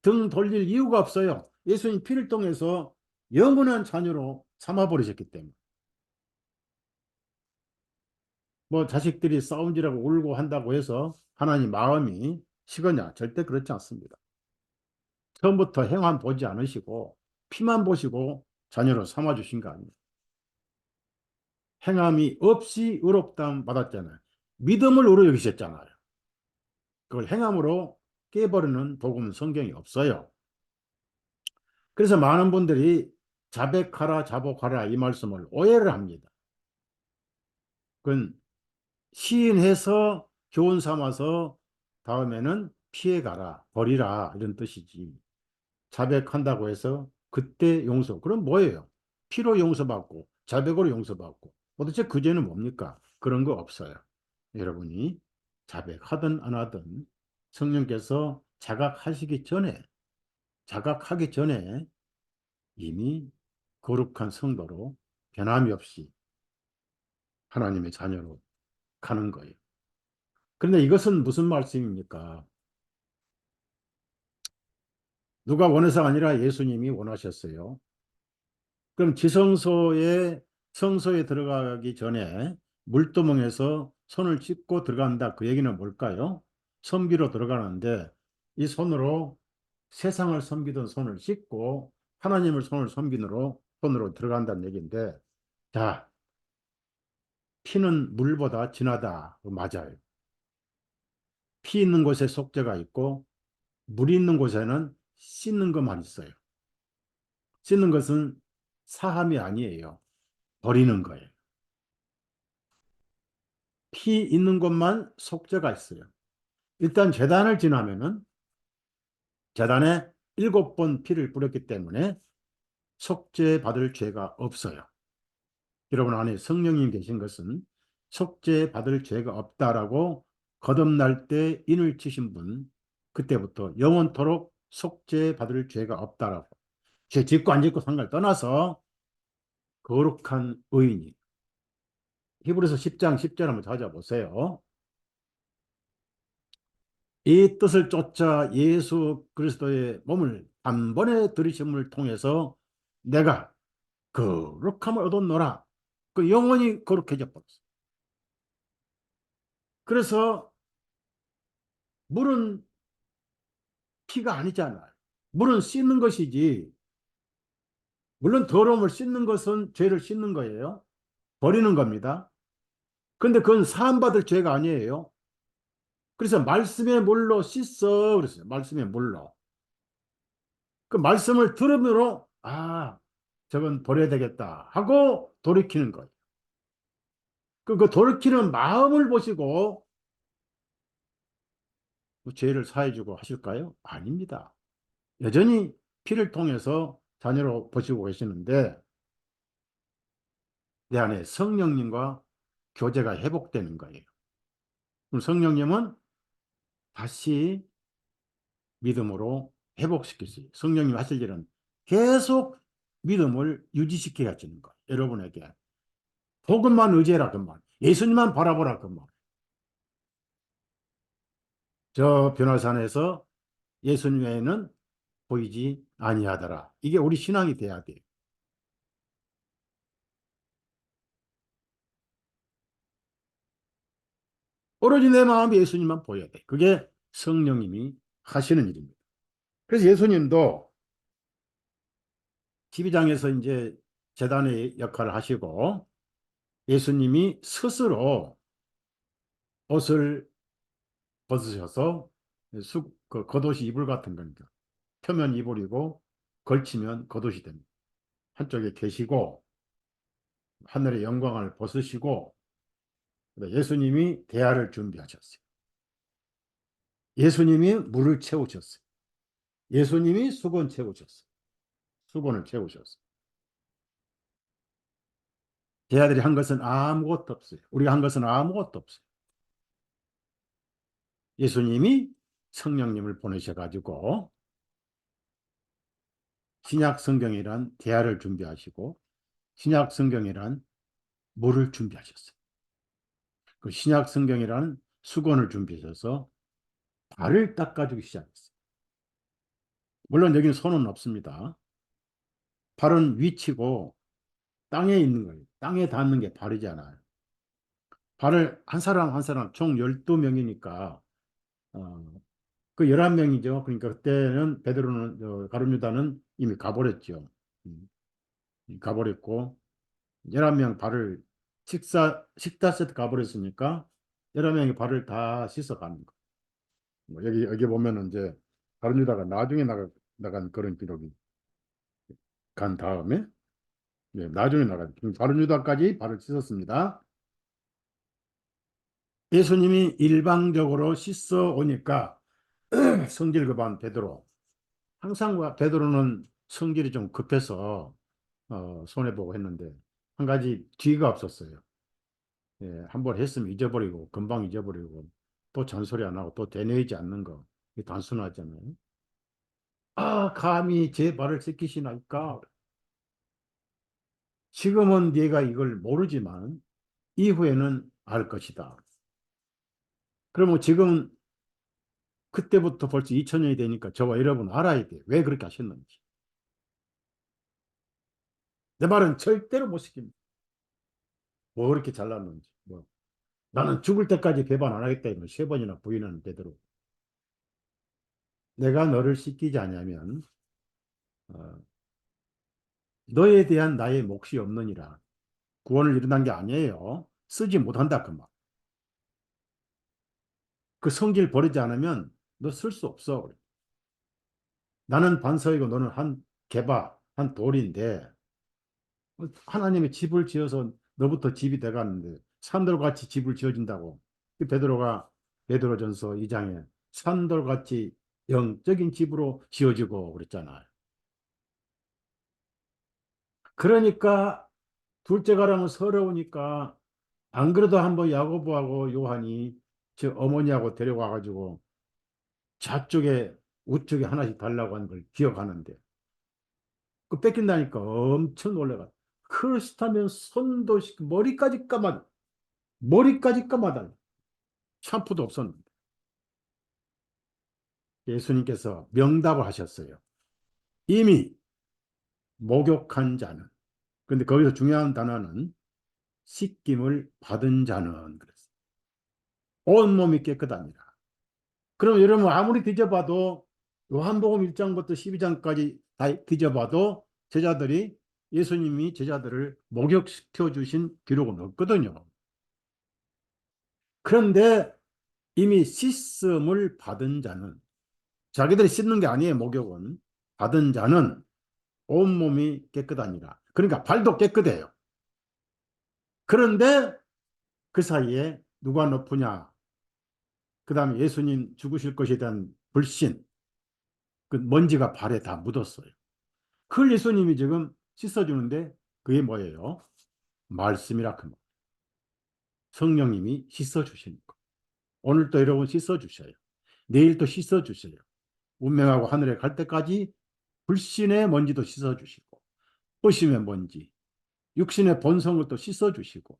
등 돌릴 이유가 없어요. 예수님 피를 통해서 영원한 자녀로 삼아버리셨기 때문에. 뭐 자식들이 싸움질하고 울고 한다고 해서 하나님 마음이 식으냐? 절대 그렇지 않습니다. 처음부터 행함 보지 않으시고 피만 보시고 자녀로 삼아주신 거 아니에요. 행함이 없이 의롭다함 받았잖아요. 믿음을 의로 여기셨잖아요. 그걸 행함으로 깨버리는 복음은 성경이 없어요. 그래서 많은 분들이 자백하라 자복하라 이 말씀을 오해를 합니다. 그건 시인해서 교훈 삼아서 다음에는 피해가라 버리라 이런 뜻이지. 자백한다고 해서 그때 용서. 그럼 뭐예요? 피로 용서받고 자백으로 용서받고 도대체 그 죄는 뭡니까? 그런 거 없어요. 여러분이 자백하든 안 하든 성령께서 자각하기 전에 이미 거룩한 성도로 변함이 없이 하나님의 자녀로 가는 거예요. 그런데 이것은 무슨 말씀입니까? 누가 원해서가 아니라 예수님이 원하셨어요. 그럼 성소에 들어가기 전에 물두멍에서 손을 씻고 들어간다. 그 얘기는 뭘까요? 섬기로 들어가는데 이 손으로 세상을 섬기던 손을 씻고 하나님을 손으로 들어간다는 얘기인데, 자, 피는 물보다 진하다. 맞아요. 피 있는 곳에 속죄가 있고 물 있는 곳에는 씻는 것만 있어요. 씻는 것은 사함이 아니에요. 버리는 거예요. 피 있는 곳만 속죄가 있어요. 일단 제단을 지나면은 제단에 7번 피를 뿌렸기 때문에 속죄 받을 죄가 없어요. 여러분 안에 성령님 계신 것은 속죄 받을 죄가 없다라고 거듭날 때 인을 치신 분, 그때부터 영원토록 속죄 받을 죄가 없다라고, 죄 짓고 안 짓고 상관을 떠나서 거룩한 의인이. 히브리서 10장 10절 한번 찾아보세요. 이 뜻을 쫓아 예수 그리스도의 몸을 단번에 들이심을 통해서 내가 거룩함을 얻었노라. 그 영혼이 거룩해져 버렸어. 그래서 물은 피가 아니잖아요. 물은 씻는 것이지. 물론 더러움을 씻는 것은 죄를 씻는 거예요. 버리는 겁니다. 근데 그건 사함받을 죄가 아니에요. 그래서 말씀의 물로 씻어 그랬어요. 말씀의 물로. 그 말씀을 들음으로 저건 버려야 되겠다 하고 돌이키는 거예요. 그 돌이키는 마음을 보시고 그 죄를 사해주고 하실까요? 아닙니다. 여전히 피를 통해서 자녀로 보시고 계시는데 내 안에 성령님과 교제가 회복되는 거예요. 그럼 성령님은 다시 믿음으로 회복시킬 수 있어요. 성령님 하실 일은 계속 믿음을 유지시켜 가시는 거예요. 여러분에게. 복음만 의지해라 그 말. 예수님만 바라보라 그 말. 저 변화산에서 예수님 외에는 보이지 아니하더라. 이게 우리 신앙이 돼야 돼요. 오로지 내 마음이 예수님만 보여야 돼. 그게 성령님이 하시는 일입니다. 그래서 예수님도 12장에서 이제 제단의 역할을 하시고 예수님이 스스로 옷을 벗으셔서 그 겉옷이 이불 같은 겁니다. 펴면 이불이고 걸치면 겉옷이 됩니다. 한쪽에 계시고 하늘의 영광을 벗으시고 예수님이 대야를 준비하셨어요. 예수님이 물을 채우셨어요. 예수님이 수건을 채우셨어요. 제자들이 한 것은 아무것도 없어요. 우리가 한 것은 아무것도 없어요. 예수님이 성령님을 보내셔가지고 신약 성경이란 대야를 준비하시고 신약 성경이란 물을 준비하셨어요. 그 신약 성경이란 수건을 준비하셔서 발을 닦아주기 시작했어요. 물론 여기는 손은 없습니다. 발은 위치고 땅에 있는 거예요. 땅에 닿는 게 발이잖아요. 발을 한 사람 한 사람 총 12명이니까 그 11명이죠. 그러니까 그때는 베드로는 가룟 유다는 이미 가버렸죠. 음, 가버렸고 11명 발을 식사 세트 가버렸으니까 11명이 발을 다 씻어 가는 거. 뭐 여기 보면은 이제 가룟 유다가 나중에 나간 그런 기록이 간 다음에 나중에 나간 가룟 유다까지 발을 씻었습니다. 예수님이 일방적으로 씻어 오니까 성질급한 베드로. 항상 베드로는 성질이 좀 급해서 손해보고 했는데 한 가지 뒤가 없었어요. 예, 한 번 했으면 잊어버리고 금방 잊어버리고 또 잔소리 안 하고 또 되뇌이지 않는 거. 이게 단순하잖아요. 아, 감히 제 말을 시키시나이까. 지금은 네가 이걸 모르지만 이후에는 알 것이다. 그러면 지금 그때부터 벌써 2000년이 되니까 저와 여러분 알아야 돼. 왜 그렇게 하셨는지. 내 말은 절대로 못 시킵니다. 뭐 그렇게 잘났는지. 뭐 나는 죽을 때까지 배반 안 하겠다 이러면 세 번이나 부인하는 되도록. 내가 너를 시키지 않으면 어, 너에 대한 나의 몫이 없느니라. 구원을 이룬다는 게 아니에요. 쓰지 못한다 그 말. 그 성질 버리지 않으면 너 쓸 수 없어. 나는 반석이고 너는 한 개바, 한 돌인데 하나님이 집을 지어서 너부터 집이 돼가는데 산돌같이 집을 지어준다고. 베드로전서 2장에 산돌같이 영적인 집으로 지어지고 그랬잖아요. 그러니까 둘째가라면 서러우니까 안 그래도 한번 야고보하고 요한이 저 어머니하고 데려와가지고 좌쪽에 우쪽에 하나씩 달라고 하는 걸 기억하는데 그 뺏긴다니까 엄청 놀래가. 그렇다면 손도 머리까지 감아달. 샴푸도 없었는데 예수님께서 명답을 하셨어요. 이미 목욕한 자는. 근데 거기서 중요한 단어는 씻김을 받은 자는 그랬어요. 온몸이 깨끗합니다. 그럼 여러분 아무리 뒤져봐도 요한복음 1장부터 12장까지 다 뒤져봐도 제자들이 예수님이 제자들을 목욕시켜 주신 기록은 없거든요. 그런데 이미 씻음을 받은 자는 자기들이 씻는 게 아니에요. 목욕은 받은 자는 온몸이 깨끗하니라. 그러니까 발도 깨끗해요. 그런데 그 사이에 누가 높으냐? 그 다음에 예수님 죽으실 것에 대한 불신, 그 먼지가 발에 다 묻었어요. 그걸 예수님이 지금 씻어주는데 그게 뭐예요? 말씀이라 그 말. 성령님이 씻어주시는 거. 오늘도 여러분 씻어주셔요. 내일도 씻어주셔요. 운명하고 하늘에 갈 때까지 불신의 먼지도 씻어주시고 의심의 먼지, 육신의 본성을 또 씻어주시고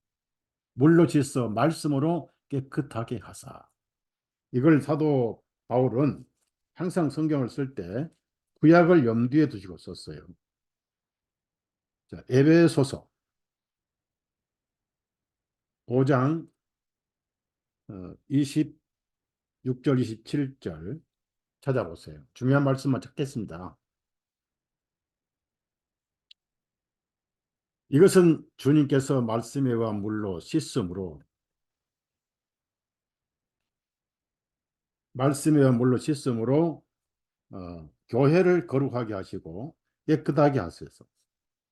물로 씻어 말씀으로 깨끗하게 하사. 이걸 사도 바울은 항상 성경을 쓸 때 구약을 염두에 두시고 썼어요. 자, 에베소서 5장 26절 27절 찾아보세요. 중요한 말씀만 찾겠습니다. 이것은 주님께서 말씀에 의한 물로 씻음으로 교회를 거룩하게 하시고 깨끗하게 하셔서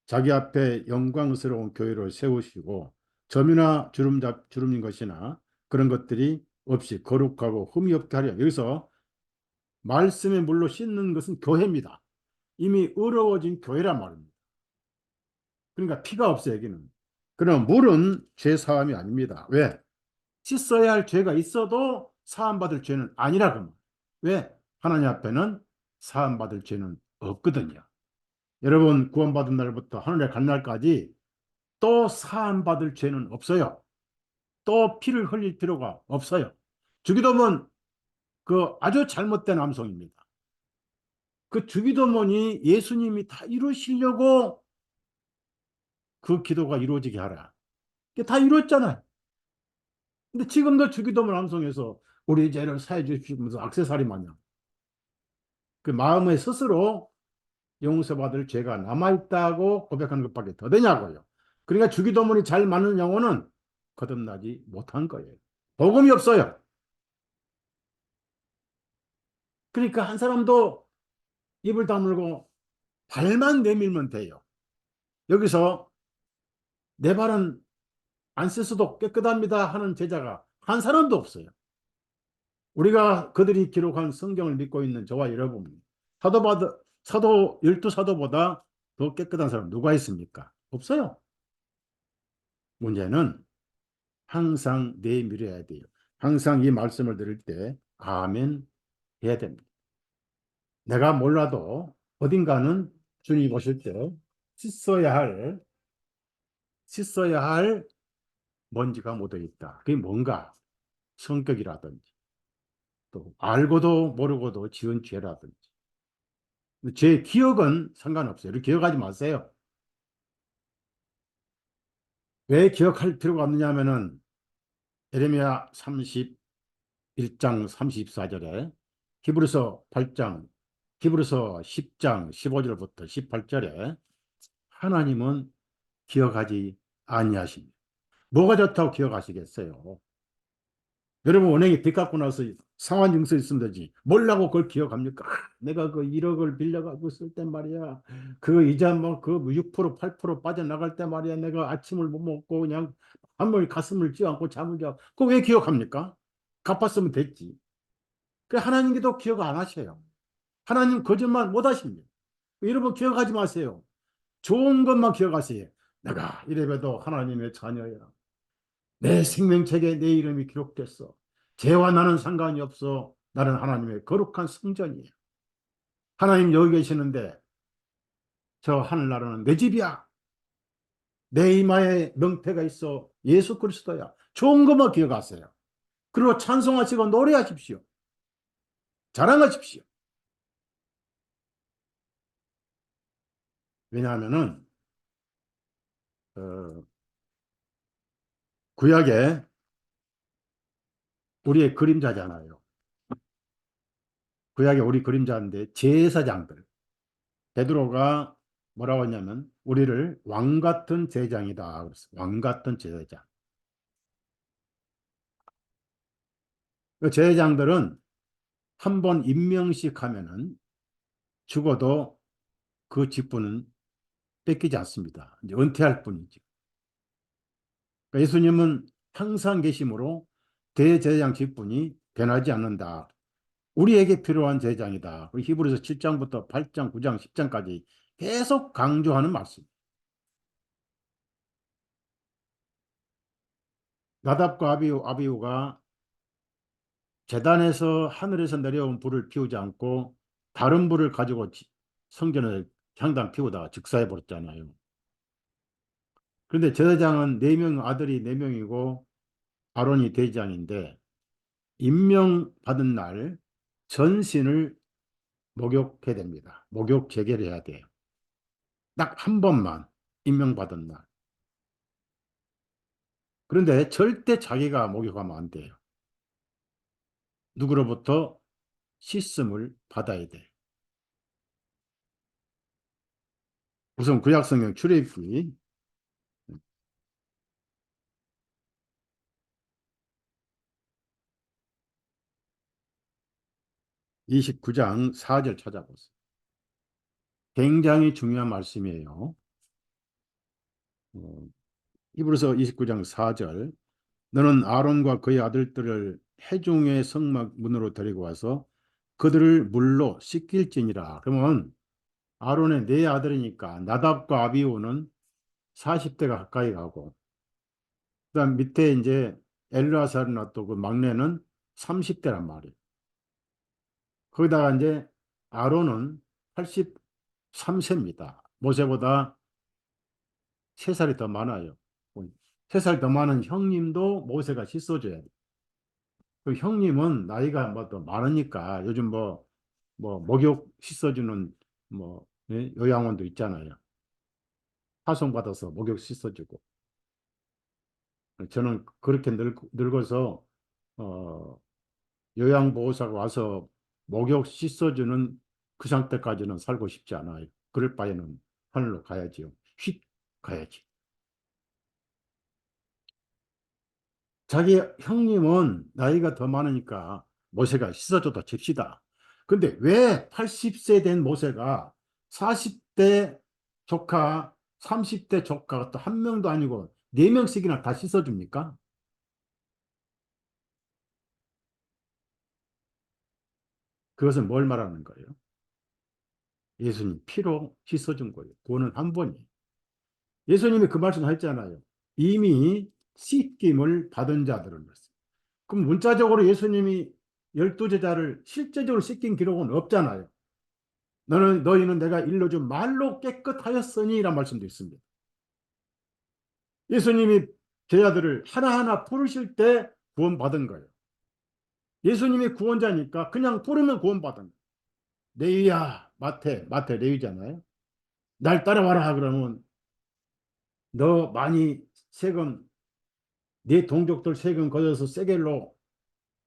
자기 앞에 영광스러운 교회를 세우시고 점이나 주름진 것이나 그런 것들이 없이 거룩하고 흠이 없게 하려. 여기서 말씀의 물로 씻는 것은 교회입니다. 이미 의로워진 교회란 말입니다. 그러니까 피가 없어요, 여기는. 그럼 물은 죄 사함이 아닙니다. 왜? 씻어야 할 죄가 있어도 사함받을 죄는 아니라 그 말. 왜? 하나님 앞에는 사함받을 죄는 없거든요. 여러분 구원받은 날부터 하늘에 간 날까지 또 사함받을 죄는 없어요. 또 피를 흘릴 필요가 없어요. 주기도문 그 아주 잘못된 암송입니다. 그 주기도문이 예수님이 다 이루시려고 그 기도가 이루어지게 하라. 그게 다 이루었잖아요. 근데 지금도 주기도문 암송에서 우리 죄를 사해 주시면서 액세서리 마냥 그 마음에 스스로 용서받을 죄가 남아있다고 고백하는 것밖에 더 되냐고요. 그러니까 주기도문이 잘 맞는 영혼은 거듭나지 못한 거예요. 복음이 없어요. 그러니까 한 사람도 입을 다물고 발만 내밀면 돼요. 여기서 내 발은 안 씻어도 깨끗합니다 하는 제자가 한 사람도 없어요. 우리가 그들이 기록한 성경을 믿고 있는 저와 여러분, 열두 사도보다 더 깨끗한 사람 누가 있습니까? 없어요. 문제는 항상 내밀어야 돼요. 항상 이 말씀을 들을 때 아멘 해야 됩니다. 내가 몰라도 어딘가는 주님이 보실 때 씻어야 할, 씻어야 할 먼지가 묻어 있다. 그게 뭔가? 성격이라든지, 또 알고도 모르고도 지은 죄라든지. 제 기억은 상관없어요. 이렇게 기억하지 마세요. 왜 기억할 필요가 없느냐 하면은 예레미야 31장 34절에 히브리서 8장, 히브리서 10장 15절부터 18절에 하나님은 기억하지 아니하십니다. 뭐가 좋다고 기억하시겠어요? 여러분 은행에 빚 갖고 나서 상환증서 있으면 되지. 뭘라고 그걸 기억합니까? 내가 그 1억을 빌려가지고 쓸 때 말이야. 그 이자 뭐그 6% 8% 빠져나갈 때 말이야. 내가 아침을 못 먹고 그냥 한물 가슴을 찌 않고 잠을 자. 그거 왜 기억합니까? 갚았으면 됐지. 그 하나님께도 기억 안 하셔요. 하나님 거짓말 못 하십니다. 여러분 기억하지 마세요. 좋은 것만 기억하세요. 내가 이래봬도 하나님의 자녀야. 내 생명책에 내 이름이 기록됐어. 죄와 나는 상관이 없어. 나는 하나님의 거룩한 성전이에요. 하나님 여기 계시는데 저 하늘나라는 내 집이야. 내 이마에 명패가 있어. 예수 그리스도야. 좋은 것만 기억하세요. 그리고 찬송하시고 노래하십시오. 자랑하십시오. 왜냐하면은 어, 구약에 우리의 그림자잖아요. 구약에 우리 그림자인데 제사장들. 베드로가 뭐라고 했냐면 우리를 왕 같은 제장이다. 그랬어요. 왕 같은 제장. 그 제장들은 한 번 임명식 하면은 죽어도 그 직분은 뺏기지 않습니다. 이제 은퇴할 뿐이지. 그러니까 예수님은 항상 계심으로 대제장 직분이 변하지 않는다. 우리에게 필요한 제장이다. 히브리서 7장부터 8장, 9장, 10장까지 계속 강조하는 말씀. 나답과 아비후가 제단에서 하늘에서 내려온 불을 피우지 않고 다른 불을 가지고 성전을 향당 피우다가 즉사해 버렸잖아요. 그런데 제사장은 네 명 아들이 네 명이고 아론이 대장인데 임명받은 날 전신을 목욕해야 됩니다. 목욕 제계를 해야 돼요. 딱 한 번만 임명받은 날. 그런데 절대 자기가 목욕하면 안 돼요. 누구로부터 씻음을 받아야 돼. 우선 구약성경 출애굽기 29장 4절 찾아보세요. 굉장히 중요한 말씀이에요. 어, 히브리서 29장 4절. 너는 아론과 그의 아들들을 회중의 성막 문으로 데리고 와서 그들을 물로 씻길지니라. 그러면 아론의 네 아들이니까 나답과 아비후는 40대가 가까이 가고 그다음 밑에 이제 엘르아살이나 또 그 막내는 30대란 말이에요. 거기다가 이제 아론은 83세입니다. 모세보다 3살이 더 많아요. 3살 더 많은 형님도 모세가 씻어줘야 돼. 그 형님은 나이가 뭐 더 많으니까 요즘 뭐 목욕 씻어주는 뭐 요양원도 있잖아요. 파송받아서 목욕 씻어주고. 저는 그렇게 늙어서 어, 요양보호사가 와서 목욕 씻어주는 그 상태까지는 살고 싶지 않아요. 그럴 바에는 하늘로 가야지요. 휙 가야지. 자기 형님은 나이가 더 많으니까 모세가 씻어줘도 잽시다. 근데 왜 80세 된 모세가 40대 조카, 30대 조카가 또 한 명도 아니고 네 명씩이나 다 씻어줍니까? 그것은 뭘 말하는 거예요? 예수님 피로 씻어준 거예요. 구원은 한 번이에요. 예수님이 그 말씀 하셨잖아요. 이미 씻김을 받은 자들은. 그럼 문자적으로 예수님이 12제자를 실제적으로 씻긴 기록은 없잖아요. 너희는 내가 일러준 말로 깨끗하였으니 라는 말씀도 있습니다. 예수님이 제자들을 하나하나 부르실 때 구원받은 거예요. 예수님이 구원자니까 그냥 부르면 구원받은 거예요. 레위야, 마태 레위잖아요. 날 따라와라 그러면 너 많이 세금, 네 동족들 세금 걷어서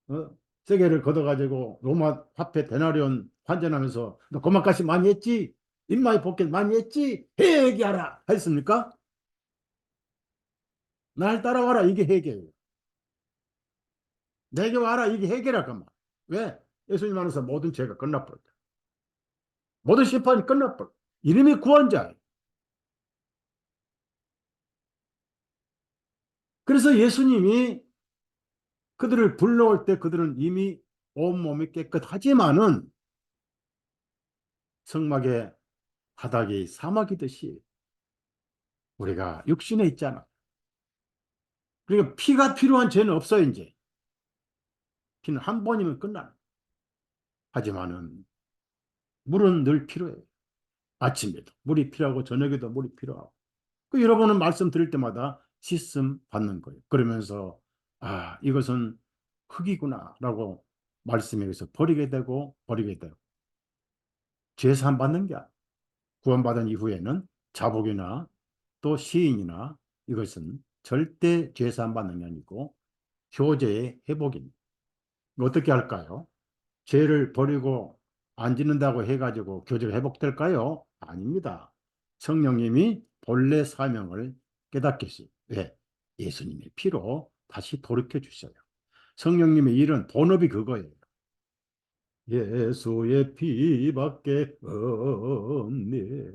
어? 세겔을 걷어가지고 로마 화폐 데나리온 환전하면서 너 고막가시 많이 했지? 입마이 복귀 많이 했지? 회개하라 했습니까? 날 따라와라 이게 회개예요. 내게 와라 이게 회개라 그 말. 왜? 예수님 안에서 모든 죄가 끝나버렸다. 모든 심판이 끝나버렸다. 이름이 구원자예요. 그래서 예수님이 그들을 불러올 때 그들은 이미 온몸이 깨끗하지만은 성막의 바닥이 사막이듯이 우리가 육신에 있잖아. 그러니까 피가 필요한 죄는 없어요, 이제. 피는 한 번이면 끝나. 하지만은 물은 늘 필요해요. 아침에도 물이 필요하고 저녁에도 물이 필요하고. 그 여러분은 말씀 드릴 때마다 씻음 받는 거예요. 그러면서 아, 이것은 흙이구나라고 말씀에 의해서 버리게 되고 죄 사함 받는 게 아니에요. 구원받은 이후에는 자복이나 또 시인이나 이것은 절대 죄 사함 받는 게 아니고 교제의 회복입니다. 어떻게 할까요? 죄를 버리고 안 짓는다고 해가지고 교제가 회복될까요? 아닙니다. 성령님이 본래 사명을 깨닫게 하시. 왜? 예수님의 피로 다시 돌이켜 주셔요. 성령님의 일은 본업이 그거예요. 예수의 피밖에 없네.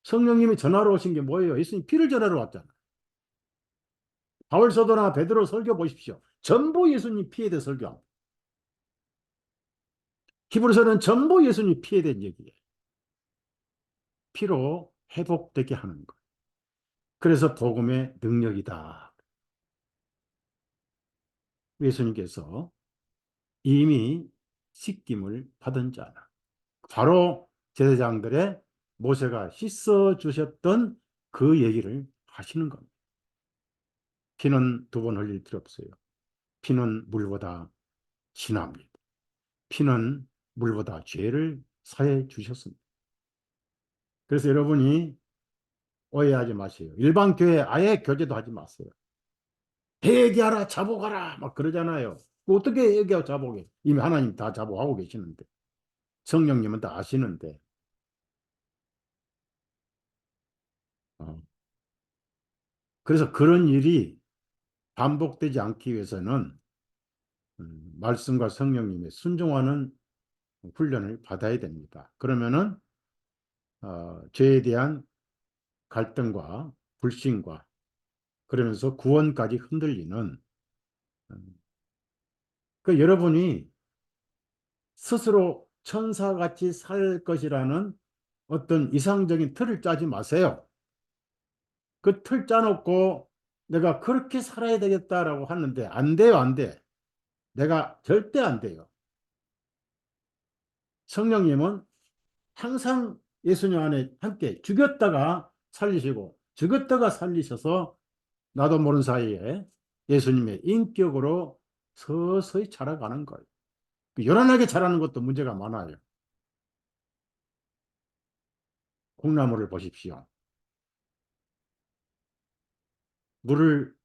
성령님이 전하러 오신 게 뭐예요? 예수님 피를 전하러 왔잖아요. 바울 사도나 베드로 설교 보십시오. 전부 예수님 피에 대해 설교합니다. 히브리서는 전부 예수님 피에 대한 얘기예요. 피로 회복되게 하는 것. 그래서 복음의 능력이다. 예수님께서 이미 씻김을 받은 자다. 바로 제사장들의 모세가 씻어 주셨던 그 얘기를 하시는 겁니다. 피는 두 번 흘릴 필요 없어요. 피는 물보다 진합니다. 피는 물보다 죄를 사해 주셨습니다. 그래서 여러분이 오해하지 마세요. 일반 교회 아예 교제도 하지 마세요. 회개하라, 자복하라, 막 그러잖아요. 어떻게 회개하고 자복해? 이미 하나님 다 자복하고 계시는데. 성령님은 다 아시는데. 어. 그래서 그런 일이 반복되지 않기 위해서는 말씀과 성령님의 순종하는 훈련을 받아야 됩니다. 그러면은 죄에 대한 갈등과 불신과 그러면서 구원까지 흔들리는 그 여러분이 스스로 천사같이 살 것이라는 어떤 이상적인 틀을 짜지 마세요. 그 틀 짜놓고 내가 그렇게 살아야 되겠다라고 하는데 안 돼요, 안 돼. 내가 절대 안 돼요. 성령님은 항상 예수님 안에 함께 죽였다가 살리시고 죽였다가 살리셔서 나도 모르는 사이에 예수님의 인격으로 서서히 자라가는 거예요. 요란하게 자라는 것도 문제가 많아요. 콩나물을 보십시오. 물을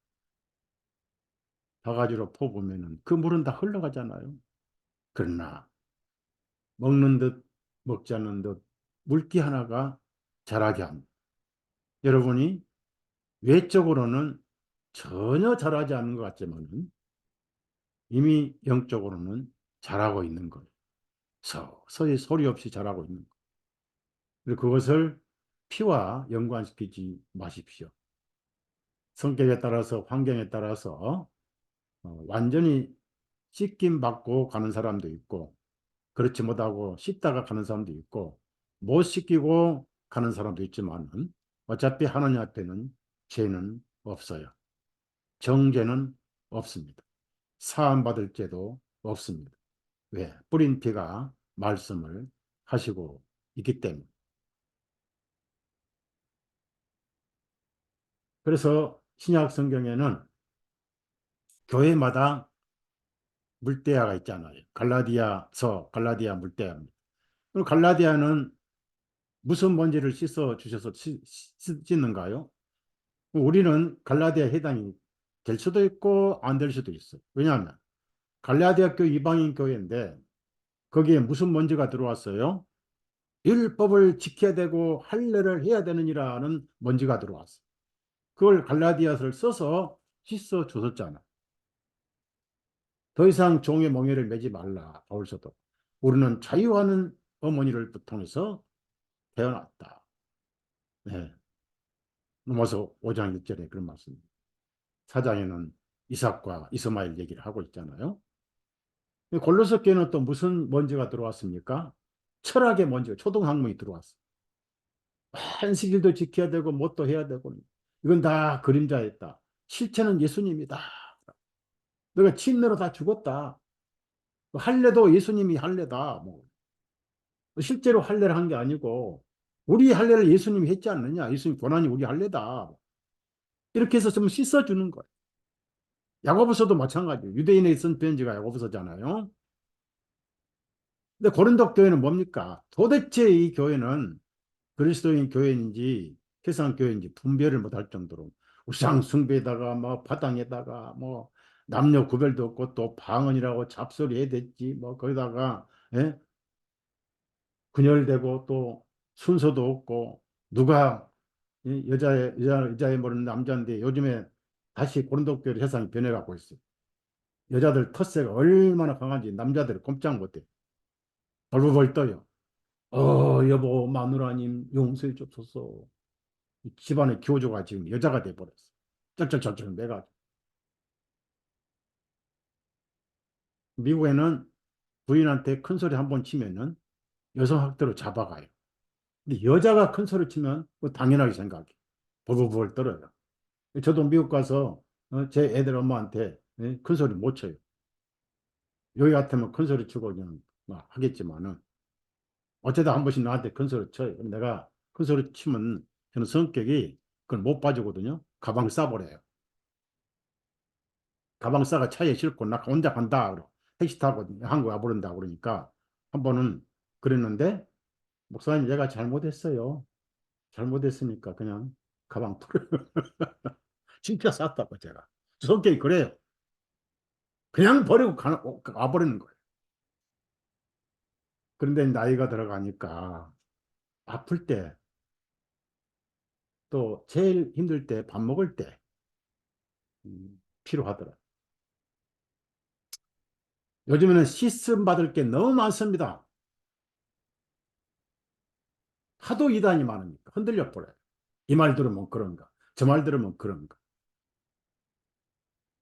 바가지로 퍼보면은 그 물은 다 흘러가잖아요. 그러나 먹는 듯 먹지 않는 듯 물기 하나가 자라게 합니다. 여러분이 외적으로는 전혀 자라지 않는 것 같지만 이미 영적으로는 자라고 있는 거예요. 서서히 소리 없이 자라고 있는 거예요. 그리고 그것을 피와 연관시키지 마십시오. 성격에 따라서 환경에 따라서 완전히 씻김 받고 가는 사람도 있고 그렇지 못하고 씻다가 가는 사람도 있고 못 씻기고 가는 사람도 있지만은 어차피 하나님 앞에는 죄는 없어요. 정죄는 없습니다. 사함받을 죄도 없습니다. 왜? 뿌린 피가 말씀을 하시고 있기 때문에. 그래서 신약 성경에는 교회마다 물대야가 있잖아요. 갈라디아서, 갈라디아 물대야입니다. 그리고 갈라디아는 무슨 먼지를 씻어 주셔서 씻는가요? 우리는 갈라디아 해당이 될 수도 있고 안 될 수도 있어요. 왜냐하면 갈라디아 교 이방인 교회인데 거기에 무슨 먼지가 들어왔어요? 율법을 지켜야 되고 할례를 해야 되느니라는 먼지가 들어왔어요. 그걸 갈라디아서를 써서 씻어 주었잖아. 더 이상 종의 멍에를 매지 말라. 바울서도. 우리는 자유하는 어머니를 통해서 태어났다. 네. 넘어서 5장 6절에 그런 말씀. 4장에는 이삭과 이스마엘 얘기를 하고 있잖아요. 골로새 교회는 또 무슨 먼지가 들어왔습니까? 철학의 먼지가 초등학문이 들어왔어. 안식일도 지켜야 되고 뭣도 해야 되고 이건 다 그림자였다. 실체는 예수님이다. 너가 침례로 다 죽었다. 할례도 예수님이 할례다. 뭐 실제로 할례를 한 게 아니고 우리 할례를 예수님이 했지 않느냐. 예수님 고난이 우리 할례다. 이렇게 해서 좀 씻어주는 거예요. 야고보서도 마찬가지예요. 유대인에 쓴 편지가 야고보서잖아요. 근데 고린도 교회는 뭡니까? 도대체 이 교회는 그리스도인 교회인지 세상 교회인지 분별을 못할 정도로 우상 숭배에다가 뭐 바당에다가 뭐 남녀 구별도 없고 또 방언이라고 잡소리 해야 됐지 뭐 거기다가 예? 분열되고 또 순서도 없고 누가 여자애 모르는 남자인데 요즘에 다시 고린도 교회 세상이 변해가고 있어요. 여자들 텃세가 얼마나 강한지 남자들이 꼼짝 못해. 벌벌벌 떠요. 여보 마누라님 용서해 줬소서. 집안의 교조가 지금 여자가 돼버렸어. 쩔쩔쩔쩔 매가지고. 미국에는 부인한테 큰 소리 한 번 치면은 여성 학대로 잡아가요. 근데 여자가 큰 소리 치면 그거 당연하게 생각해. 벌벌벌 떨어요. 저도 미국 가서 제 애들 엄마한테 큰 소리 못 쳐요. 여기 같으면 큰 소리 치고 그냥 막 하겠지만은 어쩌다 한 번씩 나한테 큰 소리 쳐요. 그럼 내가 큰 소리 치면 저는 성격이 그걸 못 봐주거든요. 가방 싸버려요. 가방 싸가 차에 싣고 나 혼자 간다. 그러고 택시 타고 한국 와버린다. 그러니까 한 번은 그랬는데 목사님 얘가 잘못했어요. 잘못했으니까 그냥 가방 풀어요. 진짜 쌌다고 제가. 성격이 그래요. 그냥 버리고 가버리는 거예요. 그런데 나이가 들어가니까 아플 때 또 제일 힘들 때 밥 먹을 때 필요하더라. 요즘에는 시스템 받을 게 너무 많습니다. 하도 이단이 많으니까 흔들려 버려요. 이 말 들으면 그런가. 저 말 들으면 그런가.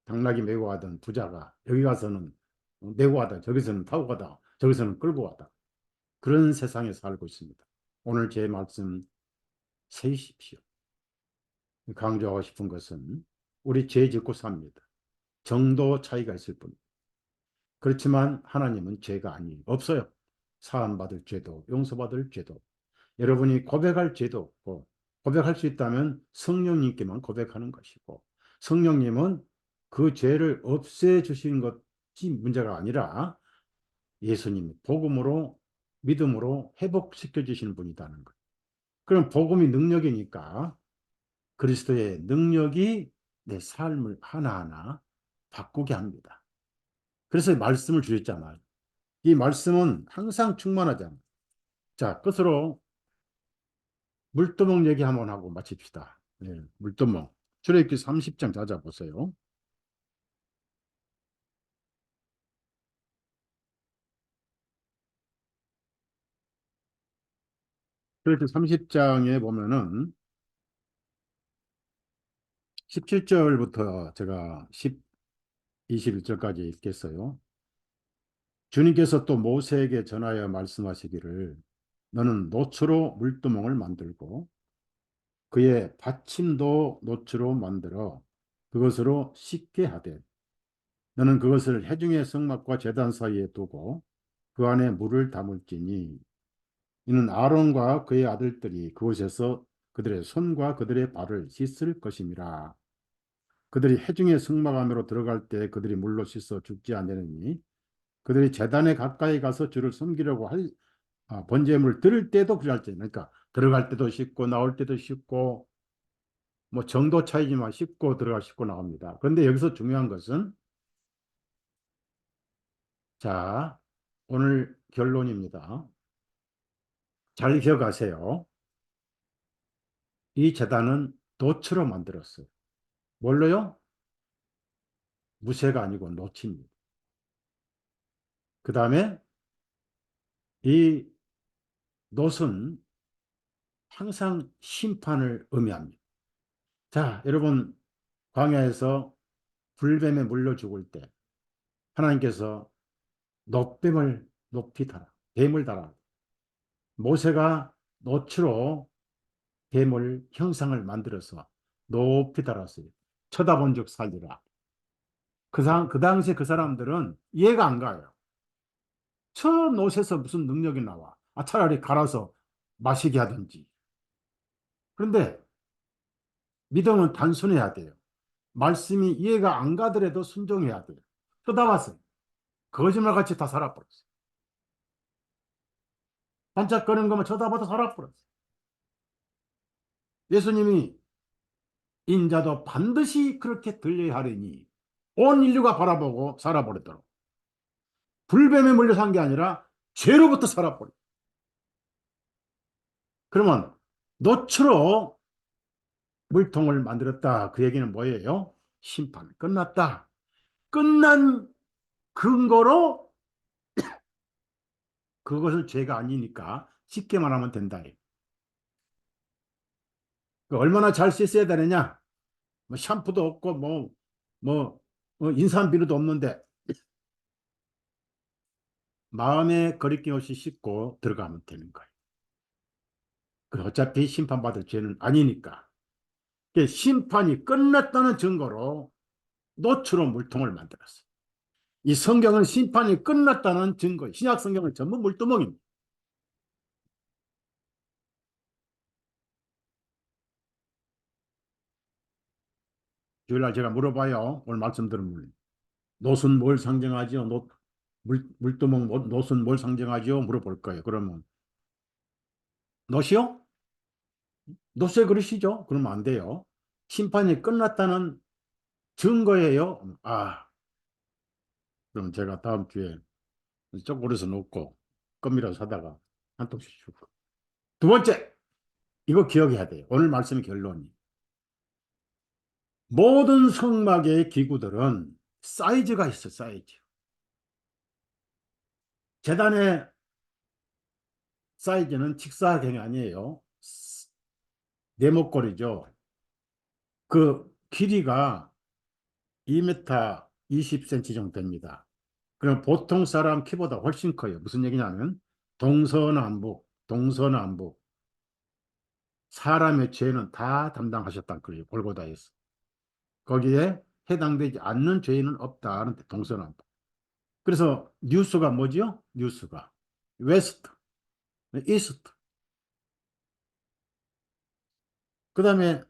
당나귀 메고 가던 부자가 여기 가서는 메고 가다 저기서는 타고 가다 저기서는 끌고 가다. 그런 세상에 살고 있습니다. 오늘 제 말씀 세십시오. 강조하고 싶은 것은 우리 죄 짓고 삽니다. 정도 차이가 있을 뿐. 그렇지만 하나님은 죄가 아니 없어요. 사함받을 죄도 용서받을 죄도 여러분이 고백할 죄도 없고 고백할 수 있다면 성령님께만 고백하는 것이고 성령님은 그 죄를 없애주신 것이 문제가 아니라 예수님이 복음으로 믿음으로 회복시켜 주시는 분이라는 것. 그럼 복음이 능력이니까 그리스도의 능력이 내 삶을 하나하나 바꾸게 합니다. 그래서 말씀을 주셨잖아요. 이 말씀은 항상 충만하잖아요. 자, 끝으로 물두멍 얘기 한번 하고 마칩시다. 네, 물두멍. 출애굽기 30장 찾아보세요. 출애굽기 30장에 보면은 17절부터 제가 21절까지 읽겠어요. 주님께서 또 모세에게 전하여 말씀하시기를 너는 노초로 물두멍을 만들고 그의 받침도 노초로 만들어 그것으로 씻게 하되 너는 그것을 회중의 성막과 제단 사이에 두고 그 안에 물을 담을지니 이는 아론과 그의 아들들이 그곳에서 그들의 손과 그들의 발을 씻을 것임이라. 그들이 회중의 성막 안으로 들어갈 때 그들이 물로 씻어 죽지 않으니 그들이 제단에 가까이 가서 주를 섬기려고 번제물 드릴 때도 그럴지 그러니까 들어갈 때도 씻고 나올 때도 씻고 뭐 정도 차이지만 씻고 들어가 씻고 나옵니다. 그런데 여기서 중요한 것은 자 오늘 결론입니다. 잘 기억하세요. 이 제단은 노처로 만들었어요. 뭘로요? 무쇠가 아니고 노치입니다. 그 다음에 이 놋은 항상 심판을 의미합니다. 자, 여러분 광야에서 불뱀에 물려 죽을 때 하나님께서 놋뱀을 높이 달아 뱀을 달아 모세가 놋으로 뱀을 형상을 만들어서 높이 달았어요. 쳐다본 즉 살리라. 그 당시에 그 사람들은 이해가 안 가요. 저 놋에서 무슨 능력이 나와? 차라리 갈아서 마시게 하든지. 그런데 믿음은 단순해야 돼요. 말씀이 이해가 안 가더라도 순종해야 돼요. 쳐다봤어요. 거짓말같이 다 살아버렸어요. 반짝거리는 것만 쳐다봐도 살아버렸어요. 예수님이 인자도 반드시 그렇게 들려야 하리니 온 인류가 바라보고 살아버렸도록. 불뱀에 물려 산 게 아니라 죄로부터 살아버렸어요. 그러면 노초로 물통을 만들었다. 그 얘기는 뭐예요? 심판 끝났다. 끝난 근거로 그것을 죄가 아니니까 쉽게 말하면 된다. 얼마나 잘 씻어야 되느냐? 뭐 샴푸도 없고 인삼비누도 없는데 마음에 거리낌 없이 씻고 들어가면 되는 거예요. 어차피 심판받을 죄는 아니니까. 심판이 끝났다는 증거로 노초로 물통을 만들었어요. 이 성경은 심판이 끝났다는 증거, 신약 성경은 전부 물두멍입니다. 주일날 제가 물어봐요. 오늘 말씀 들으면 노은 뭘 상징하지요? 물두멍 노은 뭘 상징하지요? 물어볼 거예요. 그러면 노시요? 노쇠 그릇이죠? 그러면 안 돼요. 심판이 끝났다는 증거예요. 그럼 제가 다음 주에 쪼그려서 놓고 껌이라도 사다가 한 통씩 줄거. 두 번째, 이거 기억해야 돼요. 오늘 말씀의 결론이. 모든 성막의 기구들은 사이즈가 있어, 사이즈. 재단의 사이즈는 직사각형이 아니에요. 네모꼴이죠. 그 길이가 2m 20cm 정도 됩니다. 그럼 보통 사람 키보다 훨씬 커요. 무슨 얘기냐면 동서남북 사람의 죄는 다 담당하셨다는 거예요. 골고다에서. 거기에 해당되지 않는 죄는 없다는 동서남북. 그래서 뉴스가 뭐지요? 뉴스가 웨스트, 이스트, 그 다음에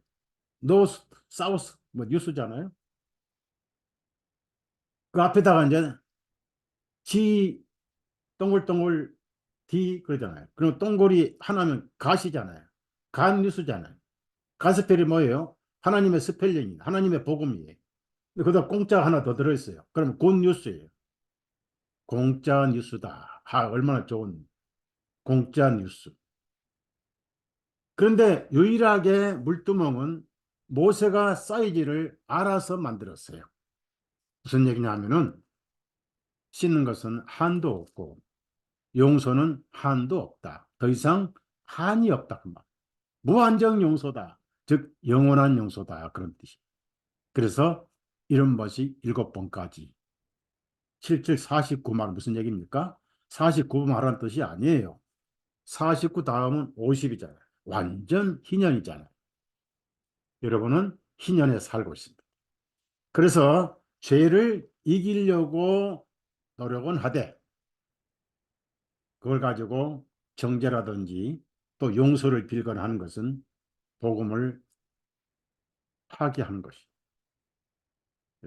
노스, 사우스 뭐 뉴스잖아요. 그 앞에다가 이제 G 동글동글 D 그러잖아요. 그럼 동글이 하나면 가시잖아요. 간 뉴스잖아요. 가스펠이 뭐예요? 하나님의 스펠링이 하나님의 복음이에요. 거기다 공짜 하나 더 들어있어요. 그럼 굿 뉴스예요. 공짜 뉴스다. 얼마나 좋은 공짜 뉴스. 그런데 유일하게 물두멍은 모세가 사이즈를 알아서 만들었어요. 무슨 얘기냐 하면은 씻는 것은 한도 없고 용서는 한도 없다. 더 이상 한이 없다. 그 말. 무한정 용서다. 즉 영원한 용서다. 그런 뜻이. 그래서 이런 것이 7번까지 7, 49만 무슨 얘기입니까? 49만 하라는 뜻이 아니에요. 49 다음은 50이잖아요. 완전 희년이잖아요. 여러분은 희년에 살고 있습니다. 그래서 죄를 이기려고 노력은 하되 그걸 가지고 정죄라든지 또 용서를 빌거나 하는 것은 복음을 파기하는 것이.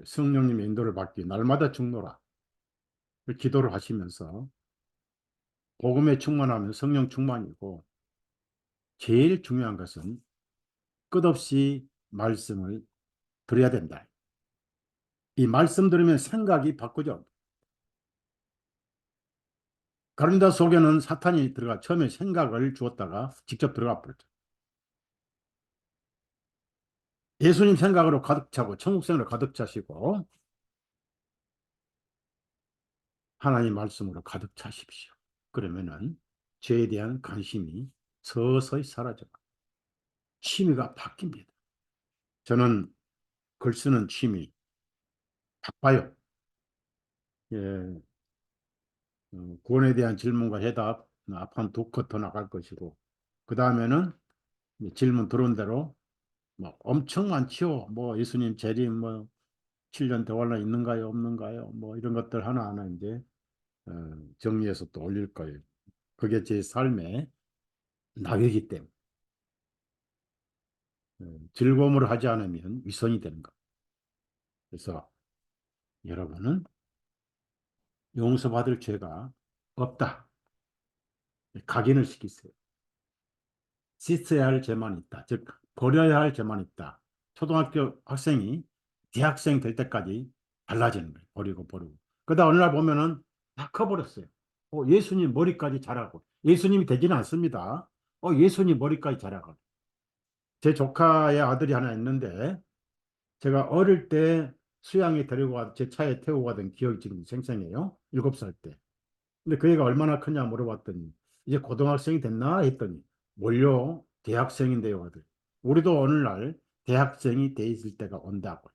성령님의 인도를 받기 날마다 죽노라. 기도를 하시면서 복음에 충만하면 성령 충만이고 제일 중요한 것은 끝없이 말씀을 드려야 된다. 이 말씀 들으면 생각이 바꾸죠. 가룟자 속에는 사탄이 들어가 처음에 생각을 주었다가 직접 들어가 버렸죠. 예수님 생각으로 가득 차고 천국 생으로 가득 차시고 하나님 말씀으로 가득 차십시오. 그러면은 죄에 대한 관심이 서서히 사라져. 취미가 바뀝니다. 저는 글 쓰는 취미 바빠요. 예, 구원에 대한 질문과 해답 앞 한 두 컷 더 나갈 것이고 그 다음에는 질문 들어온 대로 뭐 엄청 많지요. 뭐 예수님 재림 뭐 7년 대환란 있는가요, 없는가요? 뭐 이런 것들 하나하나 이제 정리해서 또 올릴 거예요. 그게 제 삶의 낙이기 때문에 즐거움을 하지 않으면 위선이 되는 것. 그래서 여러분은 용서받을 죄가 없다. 각인을 시키세요. 씻어야 할 죄만 있다. 즉 버려야 할 죄만 있다. 초등학교 학생이 대학생 될 때까지 달라지는 거예요. 버리고. 그러다 어느 날 보면은 다 커버렸어요. 예수님 머리까지 자라고. 예수님이 되지는 않습니다. 예수님 머리까지 자라고. 제 조카의 아들이 하나 있는데 제가 어릴 때 수양에 데리고 와 제 차에 태우고 가던 기억이 지금 생생해요. 7살 때. 근데 그 애가 얼마나 크냐 물어봤더니 이제 고등학생이 됐나 했더니 뭘요? 대학생인데요. 아들. 우리도 오늘날 대학생이 돼 있을 때가 온다고.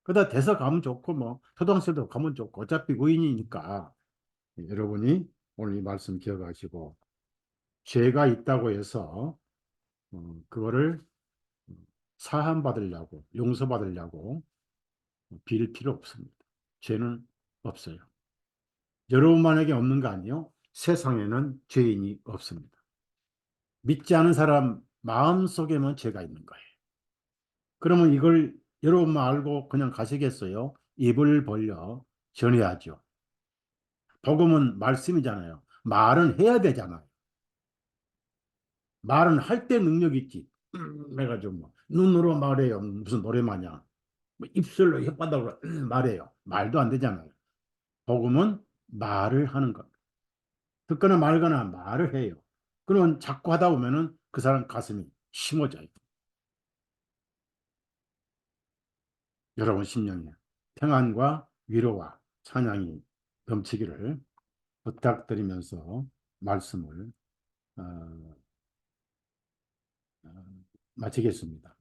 그러다 돼서 가면 좋고 뭐 초등학생도 가면 좋고 어차피 의인이니까 여러분이 오늘 이 말씀 기억하시고 죄가 있다고 해서 그거를 사함 받으려고 용서받으려고 빌 필요 없습니다. 죄는 없어요. 여러분만에게 없는 거 아니에요? 세상에는 죄인이 없습니다. 믿지 않은 사람 마음속에만 죄가 있는 거예요. 그러면 이걸 여러분만 알고 그냥 가시겠어요? 입을 벌려 전해야죠. 복음은 말씀이잖아요. 말은 해야 되잖아요. 말은 할 때 능력 있지. 해가지고 뭐 눈으로 말해요. 무슨 노래마냥. 뭐 입술로 혓바닥으로 말해요. 말도 안 되잖아요. 복음은 말을 하는 것. 듣거나 말거나 말을 해요. 그러면 자꾸 하다 보면은 그 사람 가슴이 심어져요. 여러분 심령에 평안과 위로와 찬양이 넘치기를 부탁드리면서 말씀을 어, 어, 마치겠습니다.